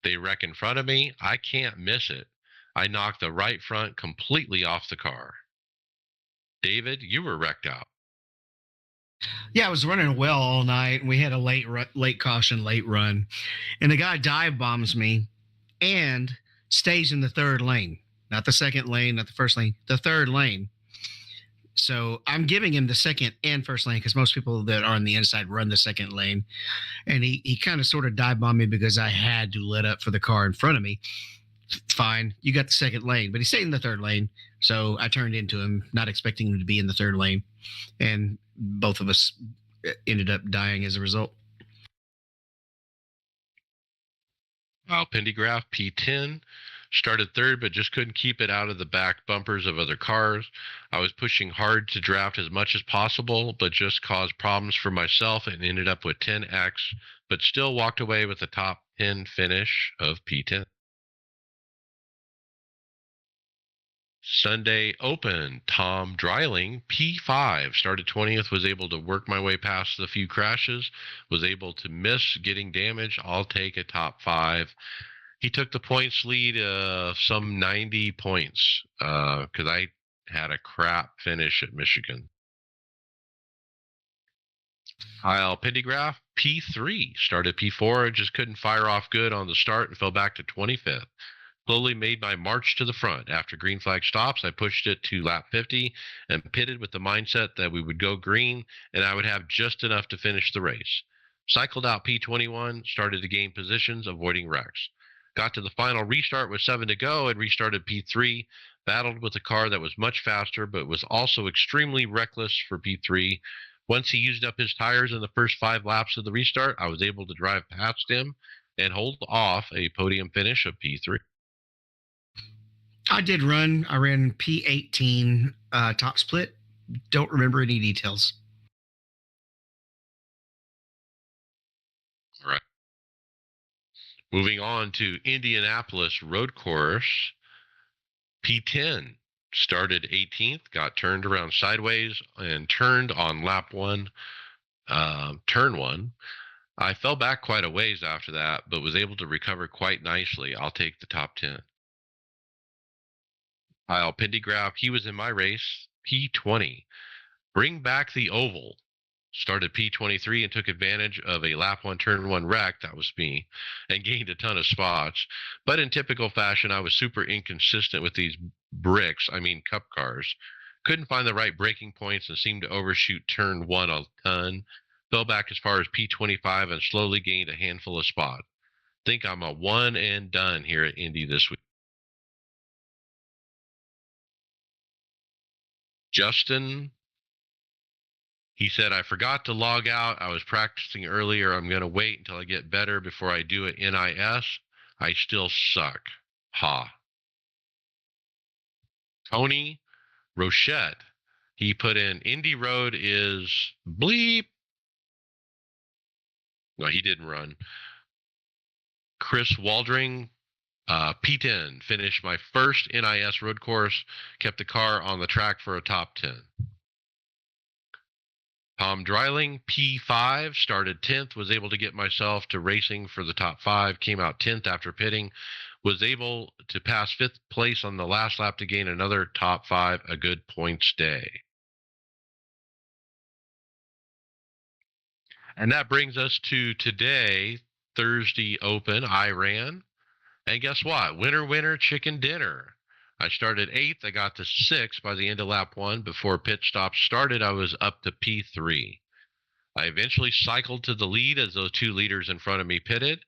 They wreck in front of me. I can't miss it. I knocked the right front completely off the car. David, you were wrecked out. Yeah, I was running well all night, and we had a late caution, late run, and the guy dive bombs me, and stays in the third lane, not the second lane, not the first lane, the third lane. So I'm giving him the second and first lane because most people that are on the inside run the second lane, and he kind of sort of dive bombed me because I had to let up for the car in front of me. Fine, you got the second lane, but he stayed in the third lane, so I turned into him, not expecting him to be in the third lane, and both of us ended up dying as a result. Well, Pendergraph P10 started third, but just couldn't keep it out of the back bumpers of other cars. I was pushing hard to draft as much as possible, but just caused problems for myself and ended up with 10X, but still walked away with a top 10 finish of P10. Sunday Open, Tom Dreiling, P5, started 20th, was able to work my way past the few crashes, was able to miss getting damaged. I'll take a top 5. He took the points lead of some 90 points because I had a crap finish at Michigan. Kyle Pendergraph, P3, started P4, just couldn't fire off good on the start and fell back to 25th. Slowly made my march to the front. After green flag stops, I pushed it to lap 50 and pitted with the mindset that we would go green and I would have just enough to finish the race. Cycled out P21, started to gain positions, avoiding wrecks. Got to the final restart with 7 to go and restarted P3, battled with a car that was much faster but was also extremely reckless for P3. Once he used up his tires in the first 5 laps of the restart, I was able to drive past him and hold off a podium finish of P3. I did run. I ran P18 top split. Don't remember any details. All right. Moving on to Indianapolis Road Course. P10 started 18th, got turned around sideways and turned on lap 1, turn 1. I fell back quite a ways after that, but was able to recover quite nicely. I'll take the top 10. Kyle Pendergraph, he was in my race, P20. Bring back the oval. Started P23 and took advantage of a lap 1, turn 1 wreck, that was me, and gained a ton of spots. But in typical fashion, I was super inconsistent with these cup cars. Couldn't find the right braking points and seemed to overshoot turn 1 a ton. Fell back as far as P25 and slowly gained a handful of spots. Think I'm a one and done here at Indy this week. Justin, he said, I forgot to log out. I was practicing earlier. I'm going to wait until I get better before I do it NIS. I still suck. Ha. Tony Rochette, he put in Indy Road is bleep. No, he didn't run. Chris Waldring, P10, finished my first NIS road course, kept the car on the track for a top 10. Tom Dreiling, P5, started 10th, was able to get myself to racing for the top 5, came out 10th after pitting, was able to pass 5th place on the last lap to gain another top 5, a good points day. And that brings us to today, Thursday Open. I ran. And guess what? Winner, winner, chicken dinner. I started 8th. I got to 6th by the end of lap 1. Before pit stop started, I was up to P3. I eventually cycled to the lead as those 2 leaders in front of me pitted,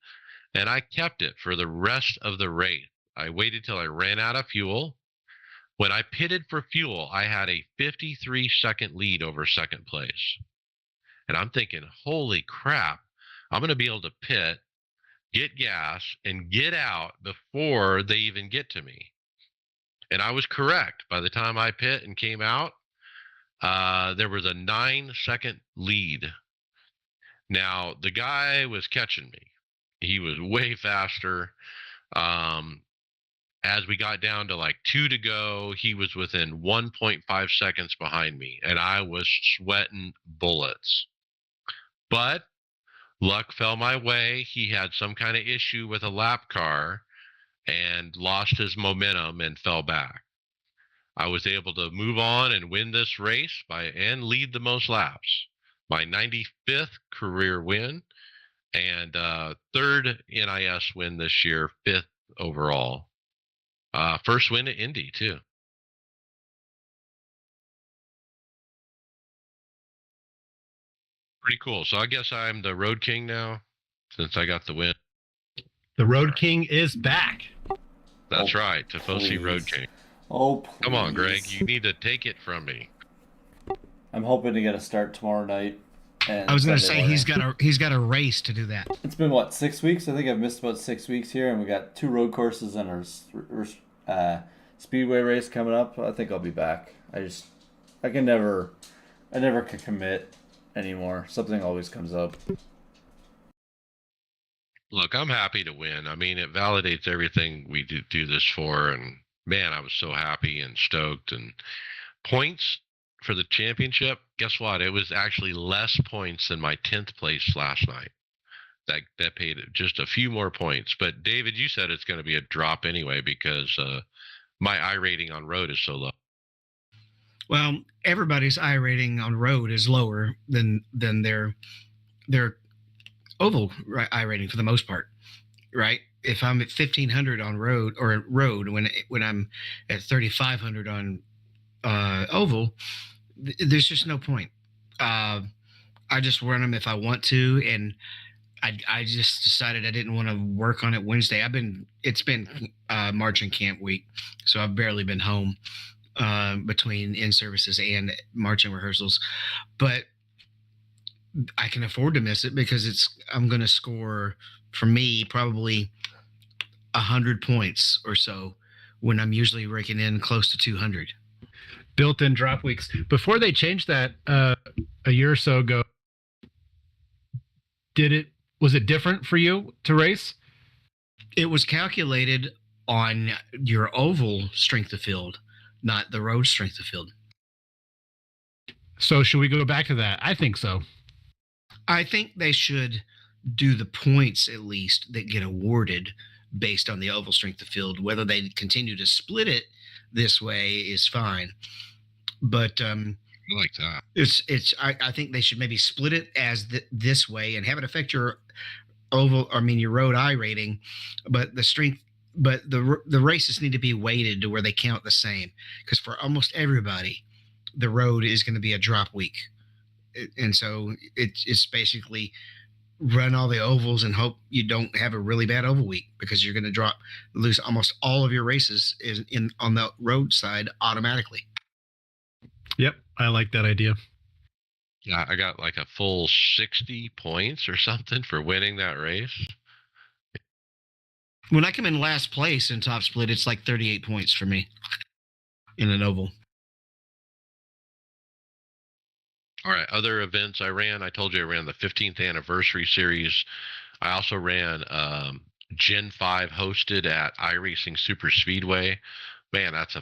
and I kept it for the rest of the race. I waited till I ran out of fuel. When I pitted for fuel, I had a 53-second lead over second place. And I'm thinking, holy crap, I'm going to be able to pit, get gas, and get out before they even get to me. And I was correct. By the time I pit and came out, there was a 9-second lead. Now, the guy was catching me. He was way faster. As we got down to like 2 to go, he was within 1.5 seconds behind me, and I was sweating bullets. But luck fell my way. He had some kind of issue with a lap car and lost his momentum and fell back. I was able to move on and win this race and lead the most laps. My 95th career win and third NIS win this year, 5th overall. First win at Indy too. Pretty cool. So I guess I'm the Road King now, since I got the win. The Road King is back. That's right, Tifosi Road King. Oh, please. Come on, Greg. You need to take it from me. I'm hoping to get a start tomorrow night. And I was going to say Sunday he's got a race to do that. It's been what, 6 weeks? I think I've missed about 6 weeks here, and we got 2 road courses and our speedway race coming up. I think I'll be back. I never can commit anymore. Something always comes up. Look, I'm happy to win. I mean, it validates everything we do this for, and man, I was so happy and stoked. And points for the championship, guess what? It was actually less points than my 10th place last night. That paid just a few more points. But David, you said it's going to be a drop anyway because my I rating on road is so low. Well, everybody's I rating on road is lower than their oval I rating for the most part, right? If I'm at 1500 on road when I'm at 3500 on oval, there's just no point. I just run them if I want to, and I just decided I didn't want to work on it Wednesday. It's been marching camp week, so I've barely been home between in services and marching rehearsals, but I can afford to miss it because I'm going to score, for me, probably 100 points or so when I'm usually raking in close to 200. Built-in drop weeks. Before they changed that a year or so ago, was it different for you to race? It was calculated on your oval strength of field, not the road strength of field. So should we go back to that? I think so. I think they should do the points at least that get awarded based on the oval strength of field. Whether they continue to split it this way is fine, but I like that. I think they should maybe split it as this way and have it affect your your road I rating, but the races need to be weighted to where they count the same, because for almost everybody, the road is going to be a drop week, and so it's basically run all the ovals and hope you don't have a really bad oval week, because you're going to lose almost all of your races on the road side automatically. Yep, I like that idea. Yeah, I got like a full 60 points or something for winning that race. When I come in last place in top split, it's like 38 points for me in an oval. All right, other events I ran. I told you I ran the 15th anniversary series. I also ran Gen 5 hosted at iRacing Super Speedway. Man, that's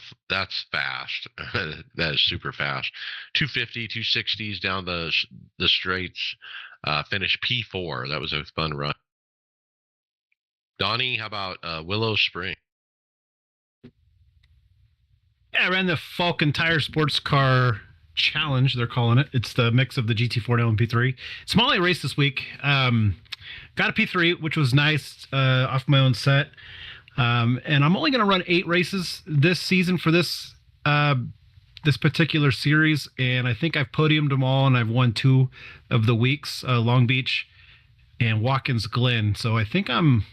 fast. That is super fast. 250, 260s down the straights. Finished P4. That was a fun run. Donnie, how about Willow Spring? Yeah, I ran the Falcon Tire Sports Car Challenge, they're calling it. It's the mix of the GT4 and P3. Smalley race this week. Got a P3, which was nice, off my own set. And I'm only going to run 8 races this season for this particular series, and I think I've podiumed them all, and I've won 2 of the weeks, Long Beach and Watkins Glen. So I think I've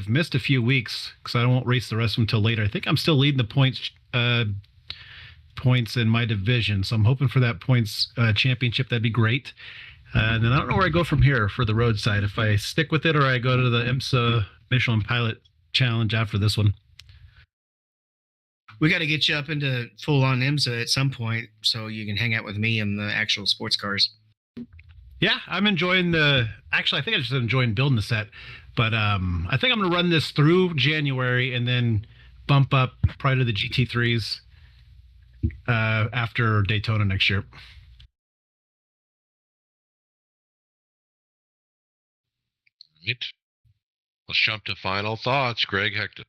missed a few weeks because I won't race the rest of them until later. I think I'm still leading the points in my division, so I'm hoping for that points championship. That'd be great. And then I don't know where I go from here for the roadside, if I stick with it or I go to the IMSA Michelin Pilot Challenge after this one. We got to get you up into full on IMSA at some point so you can hang out with me in the actual sports cars. Yeah, I'm enjoying actually, I think I'm just enjoying building the set, but I think I'm going to run this through January and then bump up probably to the GT3s after Daytona next year. Right. Let's jump to final thoughts. Greg Hector.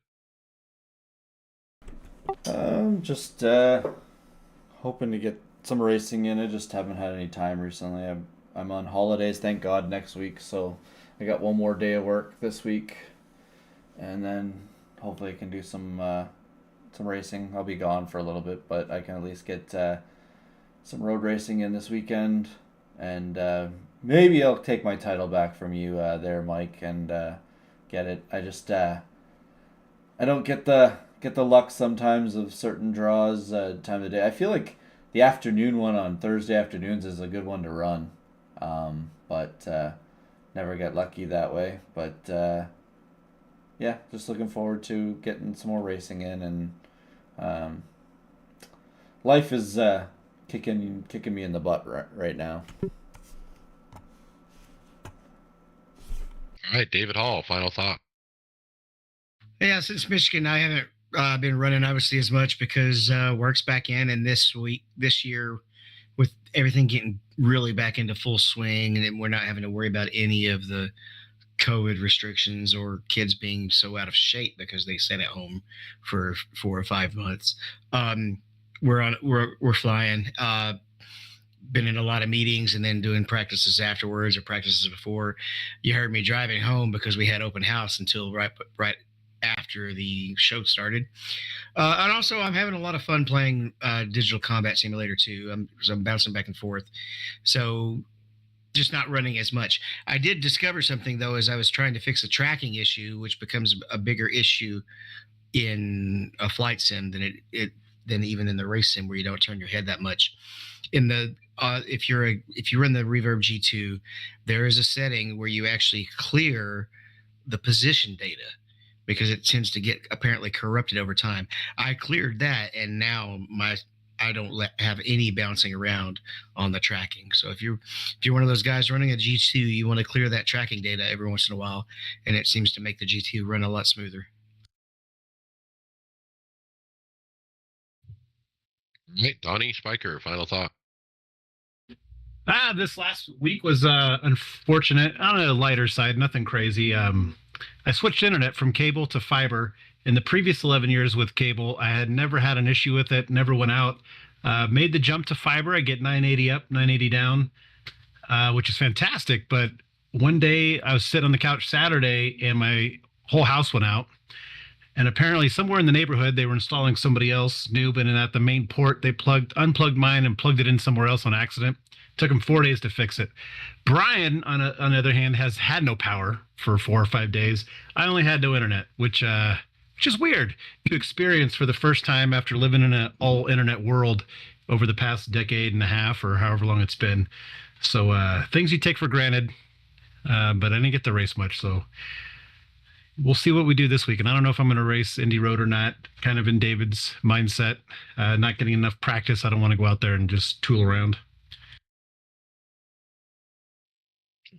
Just hoping to get some racing in. I just haven't had any time recently. I'm on holidays, thank God, next week, so I got one more day of work this week, and then hopefully I can do some racing. I'll be gone for a little bit, but I can at least get some road racing in this weekend, and maybe I'll take my title back from you there, Mike, and get it. I just I don't get the luck sometimes of certain draws time of the day. I feel like the afternoon one on Thursday afternoons is a good one to run, but never get lucky that way. But yeah, just looking forward to getting some more racing in, and life is kicking me in the butt right now. All right, David Hall, final thought. Yeah, since Michigan, I haven't been running obviously as much because work's back in, and this year, with everything getting really back into full swing, and we're not having to worry about any of the COVID restrictions or kids being so out of shape because they sat at home for 4 or 5 months. We're flying. Been in a lot of meetings and then doing practices afterwards or practices before. You heard me driving home because we had open house until right after the show started. And also, I'm having a lot of fun playing Digital Combat Simulator 2. I'm bouncing back and forth. So just not running as much. I did discover something, though, as I was trying to fix a tracking issue, which becomes a bigger issue in a flight sim than even in the race sim where you don't turn your head that much. In the if you run the Reverb G2, there is a setting where you actually clear the position data because it tends to get apparently corrupted over time. I cleared that, and now I don't have any bouncing around on the tracking. So if you're one of those guys running a G2, you want to clear that tracking data every once in a while, and it seems to make the G2 run a lot smoother. All right, Donnie Spiker, final thought. This last week was unfortunate. On a lighter side, nothing crazy. I switched internet from cable to fiber. In the previous 11 years with cable, I had never had an issue with it, never went out. Made the jump to fiber. I get 980 up, 980 down, which is fantastic. But one day I was sitting on the couch Saturday and my whole house went out. And apparently somewhere in the neighborhood, they were installing somebody else new, but at the main port, they unplugged mine and plugged it in somewhere else on accident. Took them 4 days to fix it. Brian, on the other hand, has had no power for 4 or 5 days. I only had no internet, which is weird to experience for the first time after living in an all internet world over the past decade and a half or however long it's been. So things you take for granted, but I didn't get to race much. So we'll see what we do this week. And I don't know if I'm going to race Indy Road or not, kind of in David's mindset. Not getting enough practice. I don't want to go out there and just tool around.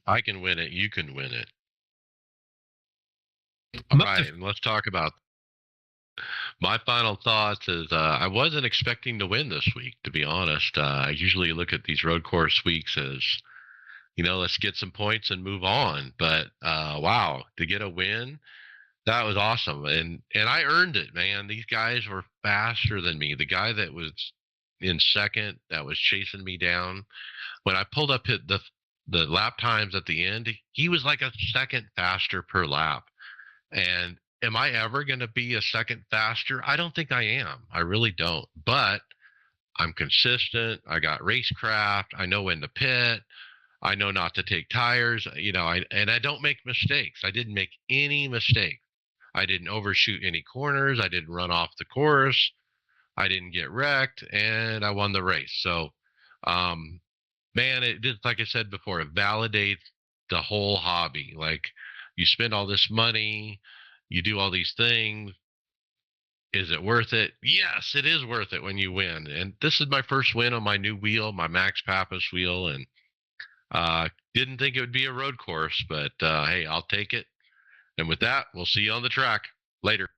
I can win it. You can win it. All right, and let's talk about my final thoughts. Is I wasn't expecting to win this week, to be honest. I usually look at these road course weeks as, let's get some points and move on. But wow, to get a win, that was awesome, and I earned it, man. These guys were faster than me. The guy that was in second, that was chasing me down, when I pulled up the lap times at the end, he was like a second faster per lap. And am I ever going to be a second faster? I don't think I am. I really don't. But I'm consistent. I got racecraft. I know when to pit. I know not to take tires. And I don't make mistakes. I didn't make any mistakes. I didn't overshoot any corners. I didn't run off the course. I didn't get wrecked, and I won the race. So, man, it just, like I said before, it validates the whole hobby. Like, you spend all this money, you do all these things, Is it worth it? Yes, it is worth it when you win. And this is my first win on my new wheel, my Max Pappas wheel, and didn't think it would be a road course, but hey, I'll take it. And with that, we'll see you on the track later.